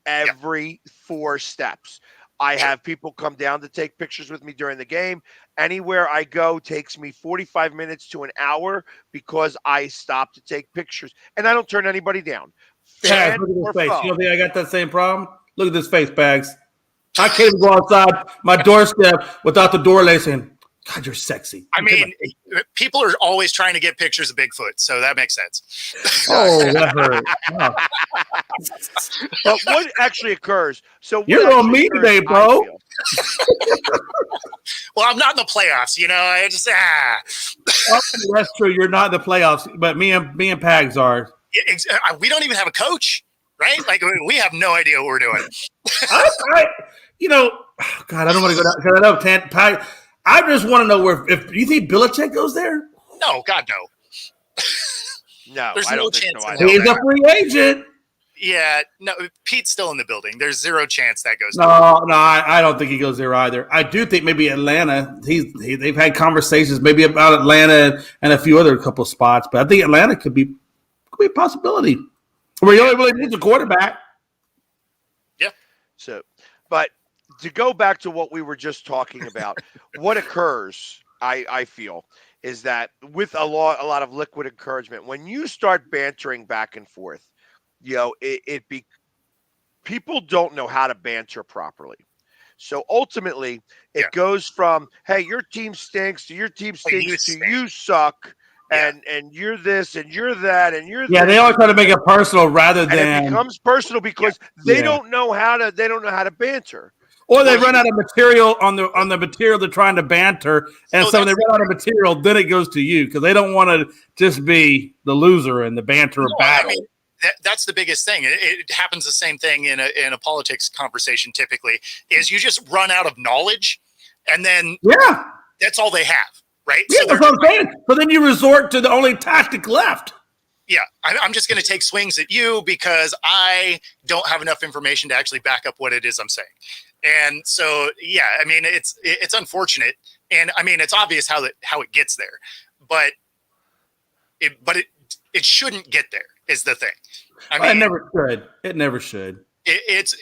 every 4 steps. I have people come down to take pictures with me during the game. Anywhere I go takes me 45 minutes to an hour because I stop to take pictures. And I don't turn anybody down. Pags, look at this face. You don't think I got that same problem? Look at this face, Pags. I can't even go outside my doorstep without the door lacing. God, you're sexy. I mean, people are always trying to get pictures of Bigfoot, so that makes sense. Oh, that hurt. Oh. But what actually occurs? So you're on me today, bro. Well, I'm not in the playoffs, I just Oh, that's true. You're not in the playoffs, but me and Pags are. Yeah, we don't even have a coach, right? Like we have no idea what we're doing. God, I don't want to go down because I know Pags. I just want to know if you think Belichick goes there? No, God, no. No, there's no chance. He's a free agent. Yeah, no, Pete's still in the building. There's zero chance that goes. No, I don't think he goes there either. I do think maybe Atlanta. They've had conversations maybe about Atlanta and a few other couple of spots, but I think Atlanta could be a possibility. Where he only really needs a quarterback. Yeah. So, but. To go back to what we were just talking about, what occurs, I feel, is that with a lot of liquid encouragement, when you start bantering back and forth, people don't know how to banter properly. So ultimately, it goes from, hey, your team stinks to your team stinks to you suck. And you're this and you're that and you're they always try to make it personal rather than it becomes personal because they don't know how to banter. Or they run out of material on the material they're trying to banter, and so when they run out of material, then it goes to you because they don't want to just be the loser in the banter of battle. I mean, that's the biggest thing. It happens the same thing in a politics conversation. Typically, is you just run out of knowledge, and then that's all they have, right? Yeah, that's what I'm saying. But then you resort to the only tactic left. Yeah, I'm just going to take swings at you because I don't have enough information to actually back up what it is I'm saying. And so, yeah, I mean, it's unfortunate, and I mean, it's obvious how it gets there, but it shouldn't get there is the thing. I mean, it never should. It never should. It's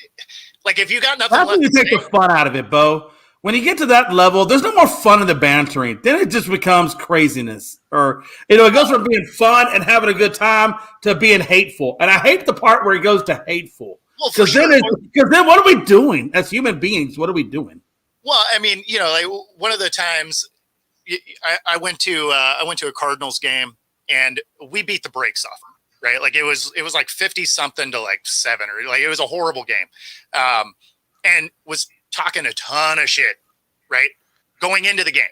like if you got nothing left, you take the fun out of it, Bo. When you get to that level, there's no more fun in the bantering. Then it just becomes craziness, or it goes from being fun and having a good time to being hateful. And I hate the part where it goes to hateful. Because then what are we doing as human beings? What are we doing? Well, I mean, like one of the times I went to a Cardinals game and we beat the brakes off them, right? Like it was like 50 something to like 7, or like it was a horrible game, and was talking a ton of shit, right, going into the game.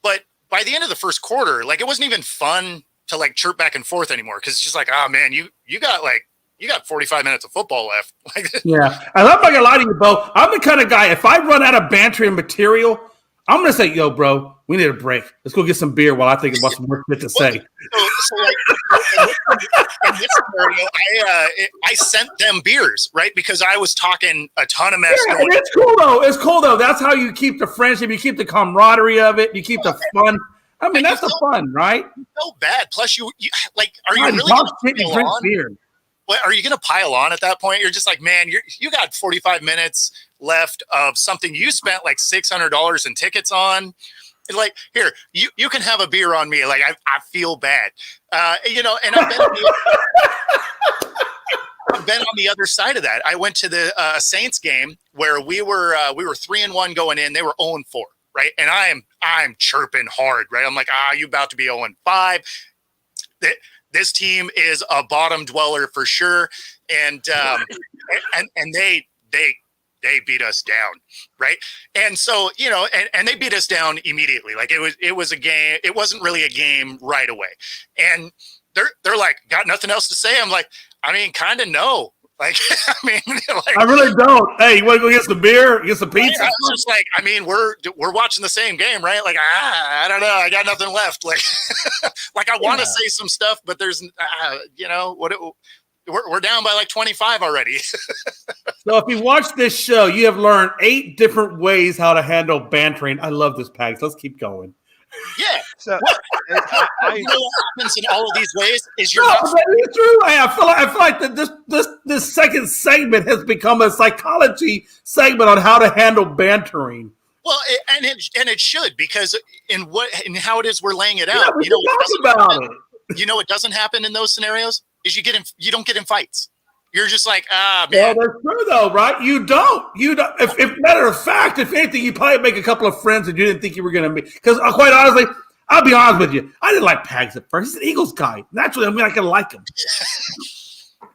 But by the end of the first quarter, like it wasn't even fun to like chirp back and forth anymore because it's just like, oh man, you got 45 minutes of football left. Yeah. I'm not going to lie to you, Bo. I'm the kind of guy, if I run out of bantering material, I'm going to say, yo, bro, we need a break. Let's go get some beer while I think about some more shit to say. So like, in this scenario, I sent them beers, right? Because I was talking a ton of mess. Yeah, and it's cool, though. It's cool, though. That's how you keep the friendship. You keep the camaraderie of it. You keep the fun. I mean, that's the fun, right? So bad. Plus, you like, are you really going to drink beer? What, are you going to pile on at that point? You're just like, man, you got 45 minutes left of something you spent like $600 in tickets on. It's like, here, you can have a beer on me. Like, I feel bad. And I've been on the other side of that. I went to the Saints game where we were 3-1 going in. They were 0-4, right? And I'm chirping hard, right? I'm like, you about to be 0-5. This team is a bottom dweller for sure, and they beat us down, right? And so and they beat us down immediately. Like it was a game. It wasn't really a game right away. And they're like, got nothing else to say. I'm like, I mean, kind of no. Like, I mean, like, I really don't. Hey, you want to go get some beer, get some pizza? I was just like, I mean, we're watching the same game, right? Like, I don't know, I got nothing left. Like, like I want to say some stuff, but there's, we're down by like 25 already. So if you watch this show, you have learned 8 different ways how to handle bantering. I love this, Pags. Let's keep going. Yeah. So you know what happens in all of these ways is you're not. It's true. I feel like that this second segment has become a psychology segment on how to handle bantering. Well, and it should, because in how it is we're laying it out. Yeah, you know what doesn't happen in those scenarios is you don't get in fights. You're just like, man. Well, that's true though, right? You don't. If matter of fact, if anything, you probably make a couple of friends that you didn't think you were going to meet. Because quite honestly, I'll be honest with you, I didn't like Pags at first. He's an Eagles guy. Naturally, I'm not going to like him.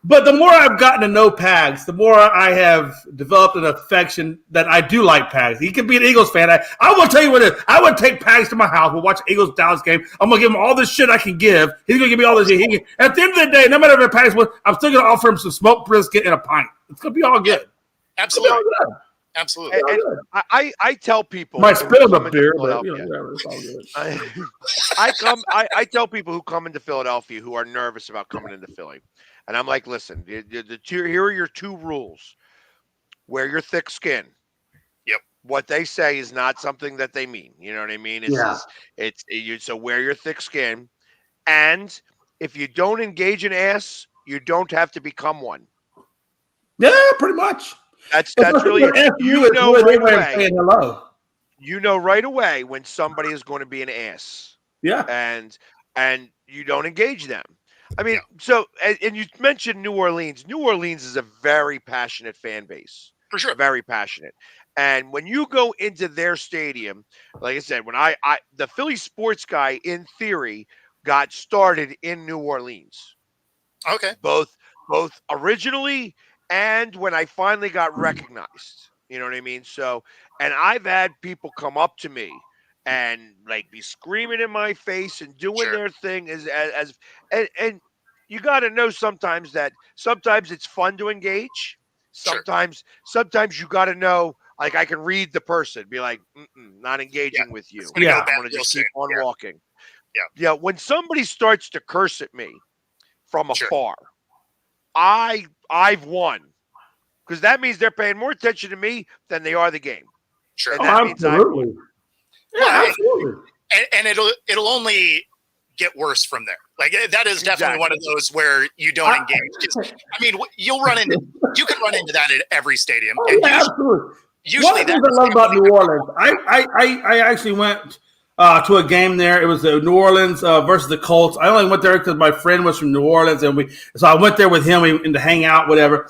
But the more I've gotten to know Pags, the more I have developed an affection that I do like Pags. He can be an Eagles fan. I will tell you what it is. I would take Pags to my house. We'll watch Eagles-Dallas game. I'm going to give him all the shit I can give. He's going to give me all this shit. At the end of the day, no matter if Pags wins, I'm still going to offer him some smoked brisket and a pint. It's going to be all good. Absolutely. All good. Absolutely. And I tell people. Might spill the beer, but whatever, it's all good. I tell people who come into Philadelphia who are nervous about coming into Philly. And I'm like, listen, here are your 2 rules. Wear your thick skin. Yep. What they say is not something that they mean. You know what I mean? So wear your thick skin. And if you don't engage an ass, you don't have to become one. Yeah, pretty much. That's really it. You know right away when somebody is going to be an ass. Yeah. And you don't engage them. I mean, so, and you mentioned New Orleans. New Orleans is a very passionate fan base. For sure. Very passionate. And when you go into their stadium, like I said, when the Philly sports guy, in theory, got started in New Orleans. Okay. Both originally and when I finally got recognized. You know what I mean? So, and I've had people come up to me and like be screaming in my face and doing their thing and you got to know sometimes that sometimes it's fun to engage. Sometimes you got to know, like, I can read the person, be like, not engaging with you. I'm going to just keep on walking. Yeah. When somebody starts to curse at me from afar, I've won, because that means they're paying more attention to me than they are the game. Sure. And that means I've won. Yeah, absolutely. And it'll only get worse from there. Like, that is definitely one of those where you don't engage. I mean, you can run into that at every stadium. And absolutely. Usually, one of the things I love about New Orleans, I actually went to a game there. It was the New Orleans versus the Colts. I only went there because my friend was from New Orleans, so I went there with him and to hang out, whatever.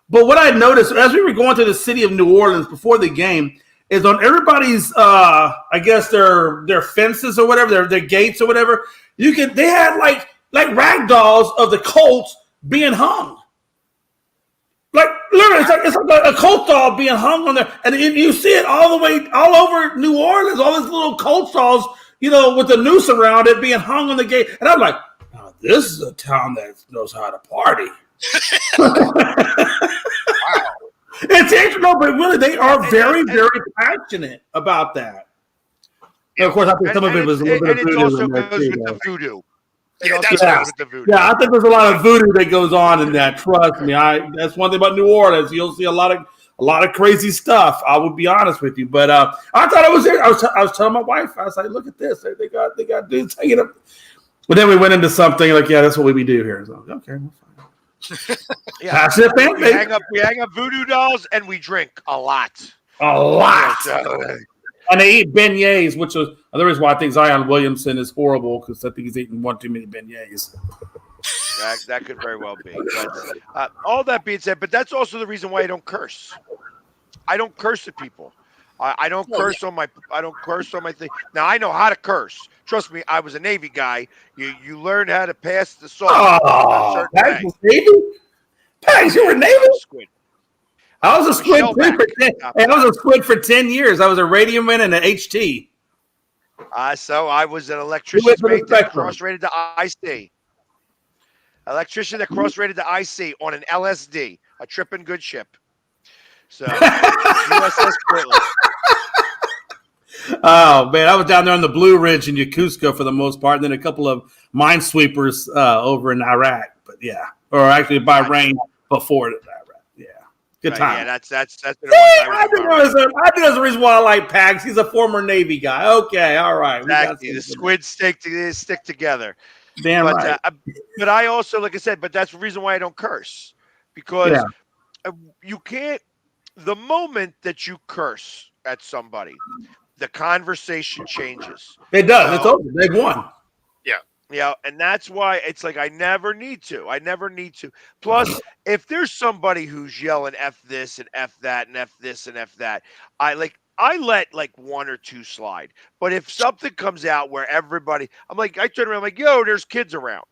But what I noticed as we were going to the city of New Orleans before the game is on everybody's, I guess their fences or whatever, their gates or whatever. They had like rag dolls of the Colts being hung. Like literally, it's like a Colts doll being hung on there, and you see it all over New Orleans. All these little Colts dolls, with the noose around it, being hung on the gate. And I'm like, now this is a town that knows how to party. Wow. It's interesting, but really, they are very, very passionate about that. And of course, I think some of it was a little bit of voodoo. It also goes with the voodoo. Yeah, I think there's a lot of voodoo that goes on in that. Trust me, that's one thing about New Orleans. You'll see a lot of crazy stuff. I will be honest with you, but I thought it was there. I was telling my wife, I was like, "Look at this! They got dudes hanging up." But then we went into something like, "Yeah, that's what we do here." So, okay, we're fine. Yeah, we hang up voodoo dolls and we drink a lot. And they eat beignets, which is the reason why I think Zion Williamson is horrible, because I think he's eating one too many beignets. That could very well be. But, all that being said, but that's also the reason why I don't curse. I don't curse at people. I don't curse on my thing. Now I know how to curse. Trust me, I was a Navy guy. You learn how to pass the salt. Pags was Navy? Pags, you were Navy? Squid. I was a squid for 10 years. I was a radioman and an HT. So I was an electrician that cross-rated to IC. Electrician that cross-rated to IC on an LSD, a tripping good ship. So USS Portland. Oh man, I was down there on the Blue Ridge in Yokosuka for the most part, and then a couple of minesweepers over in Iraq. But yeah, or actually Bahrain before that. Good time. Yeah, that's I think there's a reason why I like Pags. He's a former Navy guy. Okay, all right. Exactly. The squids stick together. Damn right. But I also, like I said, but that's the reason why I don't curse, because you can't. The moment that you curse at somebody, the conversation changes. It does. It's over. They've won. Yeah, and that's why it's like I never need to. Plus, if there's somebody who's yelling F this and F that and F this and F that, I let like one or two slide. But if something comes out where everybody, I turn around, I'm like, yo, there's kids around.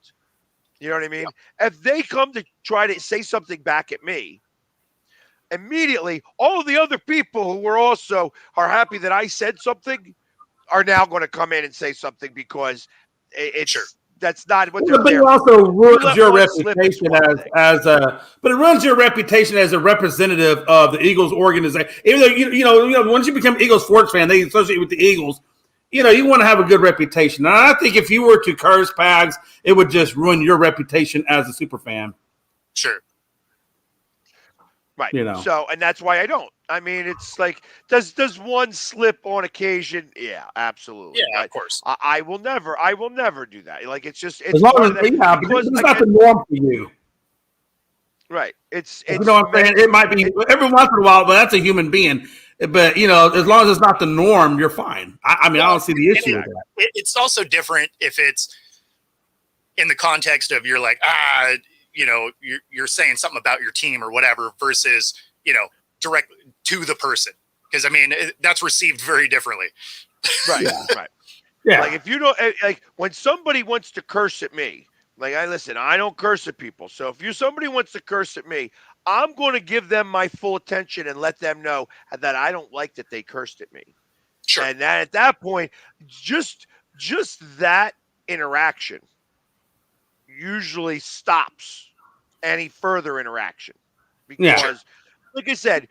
You know what I mean? Yeah. If they come to try to say something back at me, immediately all of the other people who are happy that I said something are now going to come in and say something, because that's not what they're there. It also ruins your reputation but it ruins your reputation as a representative of the Eagles organization. Even though once you become an Eagles sports fan, they associate with the Eagles. You want to have a good reputation. And I think if you were to curse Pags, it would just ruin your reputation as a super fan. Sure. Right. So, and that's why I don't. I mean, it's like, does one slip on occasion? Yeah, absolutely. Yeah, of course. I will never do that. Like, it's just, it's not the norm for you. Right. It's you know what I'm saying? It might be every once in a while, but that's a human being. But as long as it's not the norm, you're fine. I don't see the issue with that. It's also different if it's in the context of you're like, you're saying something about your team or whatever versus, directly to the person. Because, that's received very differently. Right, right. Yeah. Like, if you don't, like, when somebody wants to curse at me, like, I don't curse at people. So if somebody wants to curse at me, I'm going to give them my full attention and let them know that I don't like that they cursed at me. Sure. And that, at that point, just that interaction usually stops any further interaction. Because, like I said,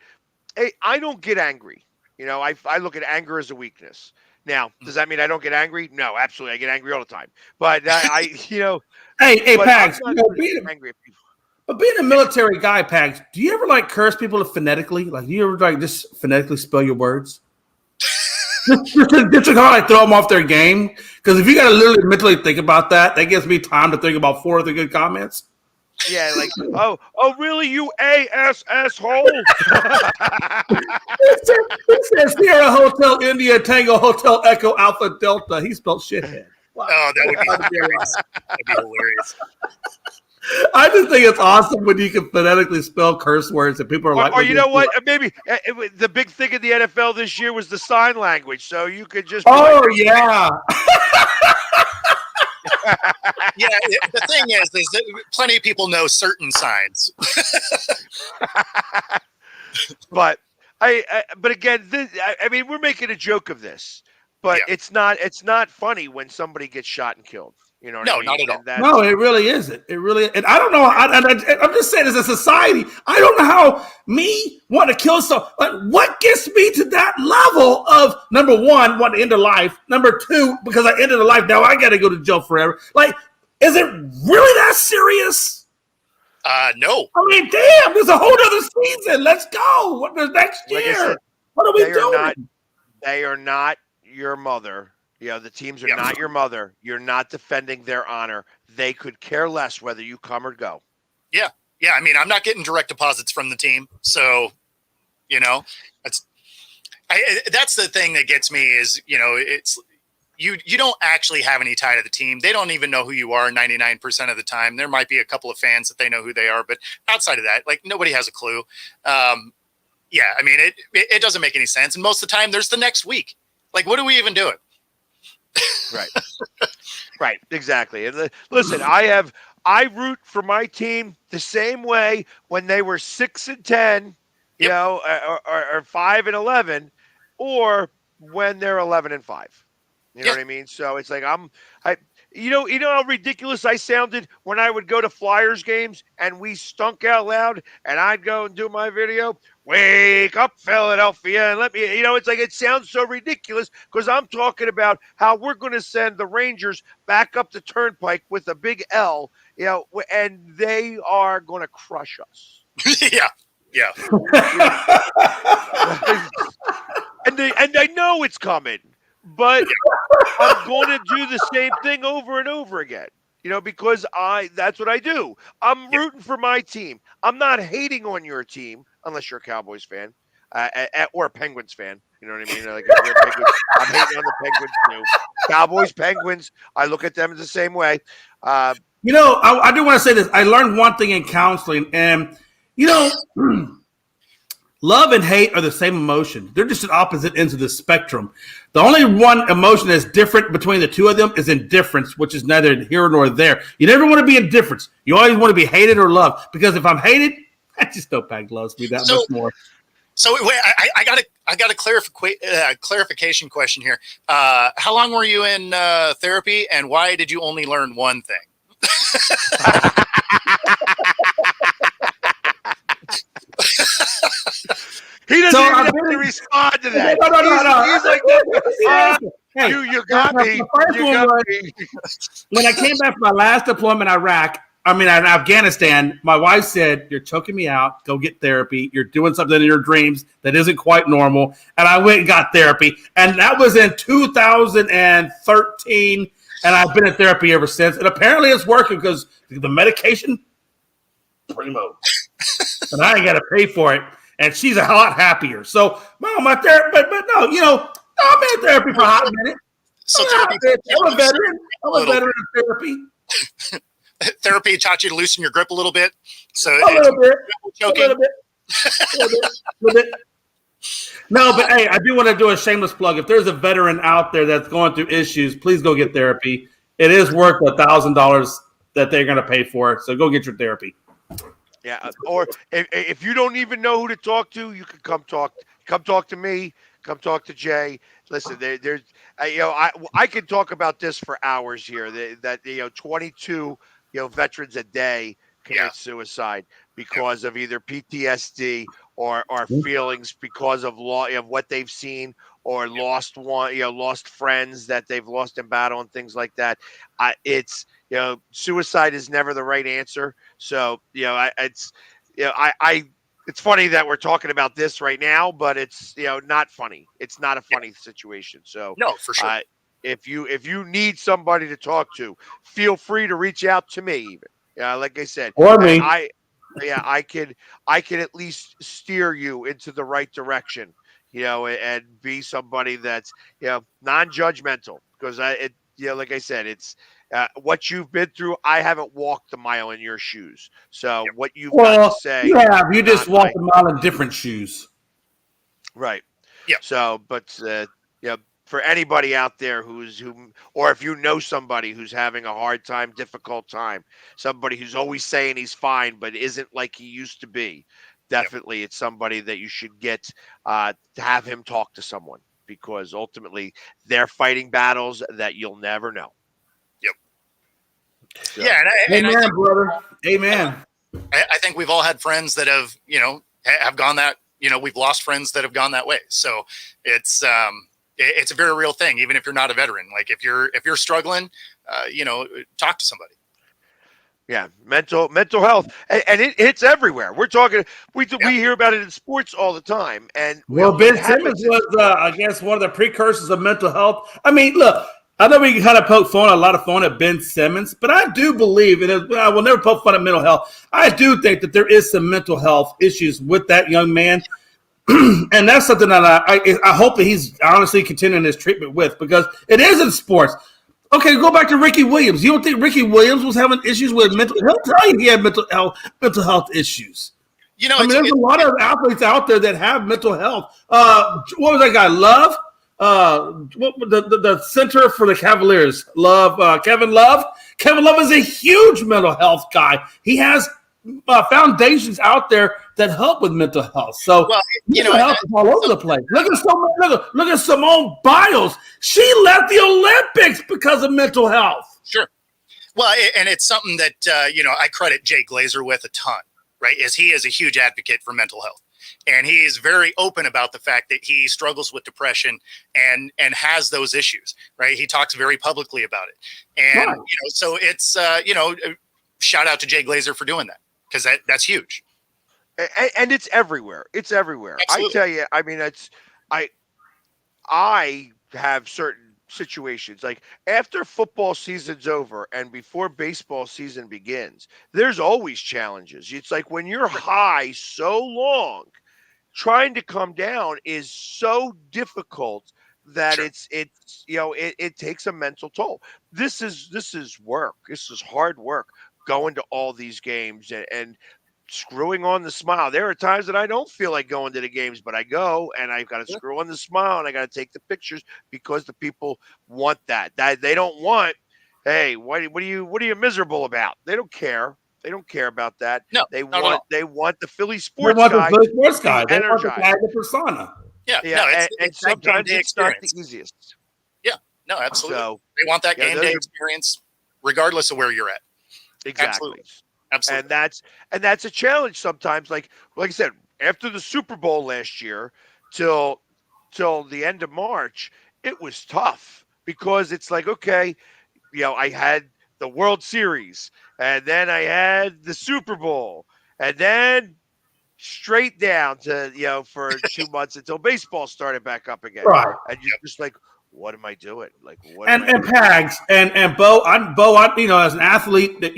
hey, I don't get angry. I look at anger as a weakness. Now, does that mean I don't get angry? No, absolutely. I get angry all the time. But Hey, Pags, angry at people. But being a military guy, Pags, do you ever curse people phonetically? Like, do you ever just phonetically spell your words? just to kind of throw them off their game? Because if you got to literally mentally think about that gives me time to think about 4 other good comments. Yeah, like, oh, really, you asshole? It says Sierra Hotel India Tango Hotel Echo Alpha Delta. He spelled shithead. Wow. Oh, that would be hilarious. That'd be hilarious. I just think it's awesome when you can phonetically spell curse words and people are like, or you know what? Maybe the big thing in the NFL this year was the sign language, so you could just. Yeah. Yeah, the thing is that plenty of people know certain signs. But but again, we're making a joke of this, but it's not funny when somebody gets shot and killed. You know what I mean? Not at all. No, it really isn't. It really, and I don't know. I'm just saying, as a society, I don't know how me want to kill someone. What gets me to that level of, number one, want to end a life. Number two, because I ended a life, now I got to go to jail forever. Is it really that serious? No. I mean, damn, there's a whole other season. Let's go. What the next year? Said, what are we doing? They are not your mother. The teams are not your mother. You're not defending their honor. They could care less whether you come or go. Yeah. I mean, I'm not getting direct deposits from the team, so that's the thing that gets me is it's you don't actually have any tie to the team. They don't even know who you are 99% of the time. There might be a couple of fans that they know who they are, but outside of that, nobody has a clue. I mean, it doesn't make any sense, and most of the time, there's the next week. What are we even doing? Right, exactly. And listen, I root for my team the same way when they were 6-10, or 5-11, or when they're 11-5. You know what I mean? So it's you know how ridiculous I sounded when I would go to Flyers games and we stunk out loud, and I'd go and do my video. Wake up, Philadelphia, and let me, it sounds so ridiculous because I'm talking about how we're going to send the Rangers back up the turnpike with a big L, and they are going to crush us. Yeah. And I know it's coming, but I'm going to do the same thing over and over again. Because that's what I do. I'm rooting for my team. I'm not hating on your team unless you're a Cowboys fan or a Penguins fan. You know what I mean? If you're a Penguins, I'm hating on the Penguins too. Cowboys, Penguins, I look at them the same way. I do want to say this. I learned one thing in counseling, and love and hate are the same emotion. They're just at opposite ends of the spectrum. The only one emotion that's different between the two of them is indifference, which is neither here nor there. You never want to be indifference. You always want to be hated or loved. Because if I'm hated, I just know Pag loves me that much more. So wait, I got a clarification question here. How long were you in therapy, and why did you only learn one thing? He doesn't even have to respond to that. No. He's like, you got me. When I came back from my last deployment in Afghanistan, my wife said, "You're choking me out. Go get therapy. You're doing something in your dreams that isn't quite normal." And I went and got therapy. And that was in 2013. And I've been in therapy ever since. And apparently it's working because the medication, primo. And I ain't got to pay for it. And she's a lot happier. So, my therapist, but no, I've been in therapy for a hot minute. So I'm a veteran. I'm a veteran of therapy. Therapy taught you to loosen your grip a little bit. So a little bit. No, but hey, I do want to do a shameless plug. If there's a veteran out there that's going through issues, please go get therapy. It is worth $1,000 that they're going to pay for it. So go get your therapy. Yeah, or if you don't even know who to talk to, you can come talk to me, come talk to Jay. Listen, there's I can talk about this for hours here. That 22 veterans a day commit suicide because of either PTSD or feelings because of what they've seen or lost friends that they've lost in battle and things like that. It's suicide is never the right answer. So it's funny that we're talking about this right now, but it's not funny. It's not a funny situation. So no, for sure. If you need somebody to talk to, feel free to reach out to me. Even like I said, or me. I can at least steer you into the right direction. And be somebody that's non-judgmental because like I said, it's what you've been through. I haven't walked a mile in your shoes, so what you've got to say, you just walked a mile in different shoes, right? Yeah. So, but for anybody out there or if you know somebody who's having a hard time, difficult time, somebody who's always saying he's fine but isn't like he used to be. Definitely, it's somebody that you should get to have him talk to someone because ultimately they're fighting battles that you'll never know. Yep. So. Yeah, amen, brother. Amen. I think we've all had friends that have gone that. We've lost friends that have gone that way. So it's a very real thing, even if you're not a veteran. Like if you're struggling, talk to somebody. Yeah, mental health, and it's everywhere. We're talking. We hear about it in sports all the time. And Ben Simmons was, I guess, one of the precursors of mental health. I mean, look, I know we can kind of poke a lot of fun at Ben Simmons, but I do believe, and I will never poke fun at mental health. I do think that there is some mental health issues with that young man, and that's something that I hope that he's honestly continuing his treatment with because it is in sports. Okay, go back to Ricky Williams. You don't think Ricky Williams was having issues with mental health? He'll tell you he had mental health issues. There's a lot of athletes out there that have mental health. What was that guy? Love? The center for the Cavaliers. Kevin Love. Kevin Love is a huge mental health guy. He has foundations out there that help with mental health. So mental health is all over the place. Look at Simone Biles. She left the Olympics because of mental health. Sure. Well, and it's something that I credit Jay Glazer with a ton. Right? He is a huge advocate for mental health, and he is very open about the fact that he struggles with depression and has those issues. Right? He talks very publicly about it, and so it's shout out to Jay Glazer for doing that. Because that's huge, and it's everywhere. It's everywhere. Absolutely. I tell you, I mean, I have certain situations like after football season's over and before baseball season begins. There's always challenges. It's like when you're high so long, trying to come down is so difficult that it takes a mental toll. This is work. This is hard work. Going to all these games and screwing on the smile. There are times that I don't feel like going to the games, but I go and I've got to screw on the smile and I got to take the pictures because the people want that. They don't want, hey, what are you miserable about? They don't care. They don't care about that. No, they want the Philly sports guy. They want the guy, the persona. Yeah. And sometimes it's not the easiest. Yeah, no, absolutely. So, they want that game day experience, regardless of where you're at. Exactly. Absolutely. And that's a challenge sometimes. Like I said, after the Super Bowl last year till the end of March, it was tough because it's like, okay, I had the World Series and then I had the Super Bowl and then straight down to, for 2 months until baseball started back up again. Right. And you're just like, what am I doing? Like, and Pags and Bo, as an athlete that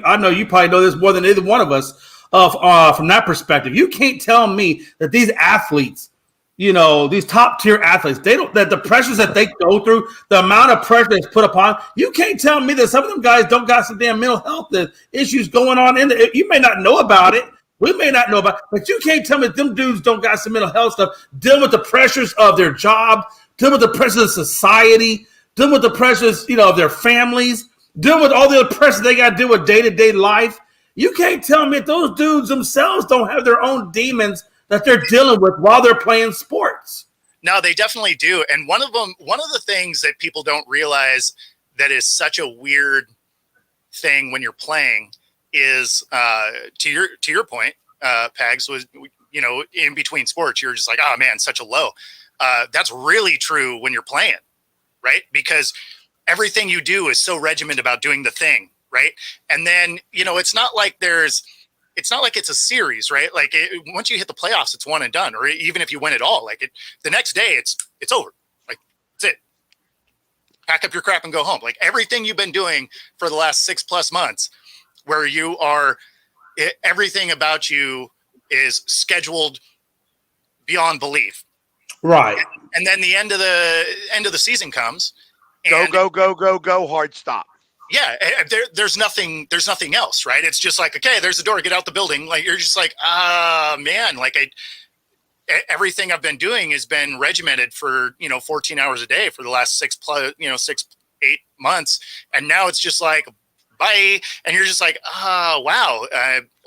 I know you probably know this more than either one of us. From that perspective, you can't tell me that these athletes, these top tier athletes, that the pressures that they go through, the amount of pressure that's put upon, you can't tell me that some of them guys don't got some damn mental health issues going on in there. You may not know about it. We may not know about it, but you can't tell me that them dudes don't got some mental health stuff, dealing with the pressures of their job, dealing with the pressures of society, dealing with the pressures, of their families, dealing with all the pressures they got to deal with day-to-day life. You can't tell me that those dudes themselves don't have their own demons that they're dealing with while they're playing sports. No, they definitely do. And one of the things that people don't realize that is such a weird thing when you're playing is to your point, Pags, was, you know, in between sports, you're just like, oh man, such a low. That's really true when you're playing, right? Because everything you do is so regimented about doing the thing, right? And then, you know, it's not like it's a series, right? Like once you hit the playoffs, it's one and done. Or even if you win it all, like the next day, it's over. Like that's it. Pack up your crap and go home. Like everything you've been doing for the last 6+ months, where you are, everything about you is scheduled beyond belief. Right. And then the end of the season comes. And go, hard stop. Yeah, there's nothing else, right? It's just like, okay, there's the door, get out the building. Like you're just like, man, like everything I've been doing has been regimented for, you know, 14 hours a day for the last 6, 8 months, and now it's just like, bye, and you're just like, wow,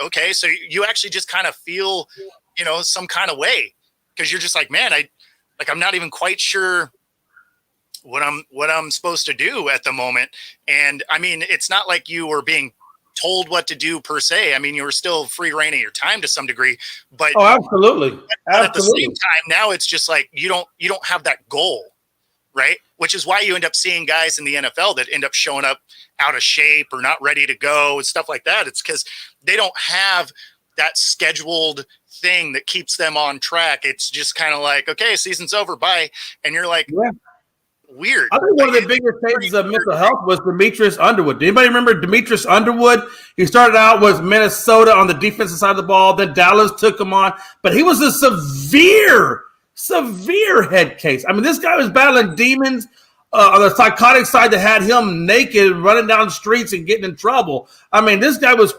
okay, so you actually just kind of feel, you know, some kind of way, because you're just like, man, I'm not even quite sure what I'm supposed to do at the moment. And I mean, it's not like you were being told what to do per se. I mean, you were still free reining your time to some degree, but absolutely. But at the same time, now it's just like you don't have that goal, right? Which is why you end up seeing guys in the NFL that end up showing up out of shape or not ready to go and stuff like that. It's because they don't have that scheduled thing that keeps them on track. It's just kind of like, okay, season's over, bye. And you're like, yeah. Weird. I think one of the biggest cases of mental health was Demetrius Underwood. Do anybody remember Demetrius Underwood? He started out with Minnesota on the defensive side of the ball. Then Dallas took him on. But he was a severe head case. I mean, this guy was battling demons on the psychotic side that had him naked, running down the streets and getting in trouble. I mean, this guy was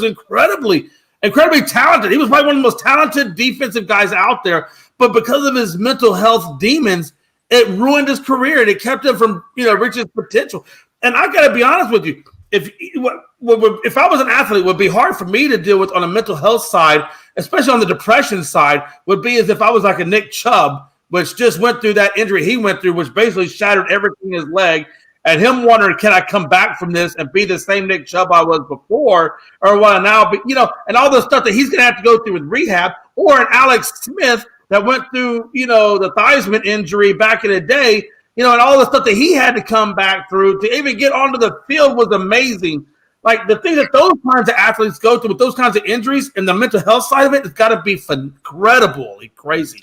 incredibly talented. He was probably one of the most talented defensive guys out there. But because of his mental health demons, it ruined his career and it kept him from, you know, reaching his potential. And I got to be honest with you, if I was an athlete, it would be hard for me to deal with on a mental health side, especially on the depression side, would be as if I was like a Nick Chubb, which just went through that injury he went through, which basically shattered everything in his leg, and him wondering, can I come back from this and be the same Nick Chubb I was before, or will I now be, you know, and all the stuff that he's going to have to go through with rehab, or an Alex Smith that went through, you know, the Theismann injury back in the day, you know, and all the stuff that he had to come back through to even get onto the field was amazing. Like the thing that those kinds of athletes go through with those kinds of injuries and the mental health side of it, it's got to be incredibly crazy.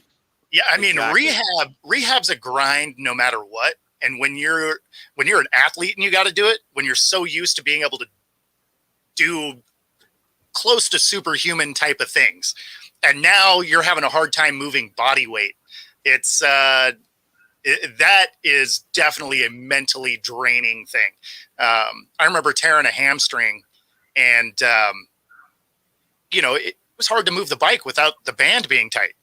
Yeah, I mean, exactly. Rehab's a grind no matter what. And when you're an athlete and you got to do it, when you're so used to being able to do close to superhuman type of things, and now you're having a hard time moving body weight. It's that is definitely a mentally draining thing. I remember tearing a hamstring, and you know, it was hard to move the bike without the band being tight,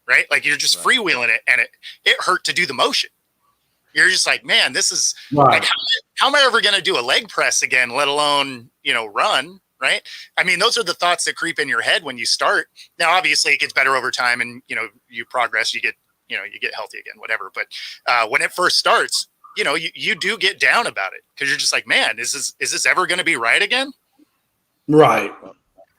right? Like you're just freewheeling it, and it hurt to do the motion. You're just like, man, this is like, how am I ever going to do a leg press again, let alone, you know, run? Right. I mean, those are the thoughts that creep in your head when you start. Now, obviously, it gets better over time and, you know, you progress, you get healthy again, whatever. But when it first starts, you know, you do get down about it because you're just like, man, is this ever going to be right again? Right.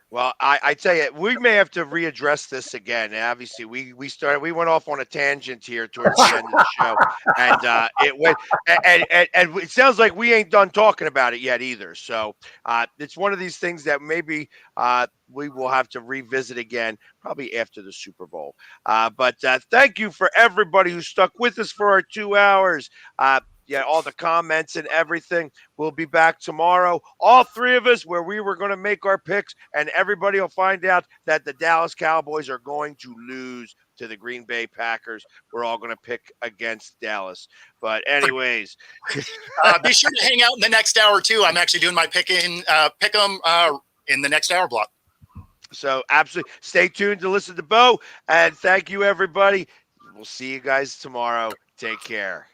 Well, I tell you, we may have to readdress this again. Obviously, we went off on a tangent here towards the end of the show, and it went, and it sounds like we ain't done talking about it yet either. So it's one of these things that maybe we will have to revisit again, probably after the Super Bowl. But thank you for everybody who stuck with us for our 2 hours. Yeah, all the comments and everything. We'll be back tomorrow, all three of us, where we were going to make our picks, and everybody will find out that the Dallas Cowboys are going to lose to the Green Bay Packers. We're all going to pick against Dallas. But anyways. Be sure to hang out in the next hour, too. I'm actually doing my pick 'em in the next hour block. So absolutely stay tuned to listen to Bo, and thank you, everybody. We'll see you guys tomorrow. Take care.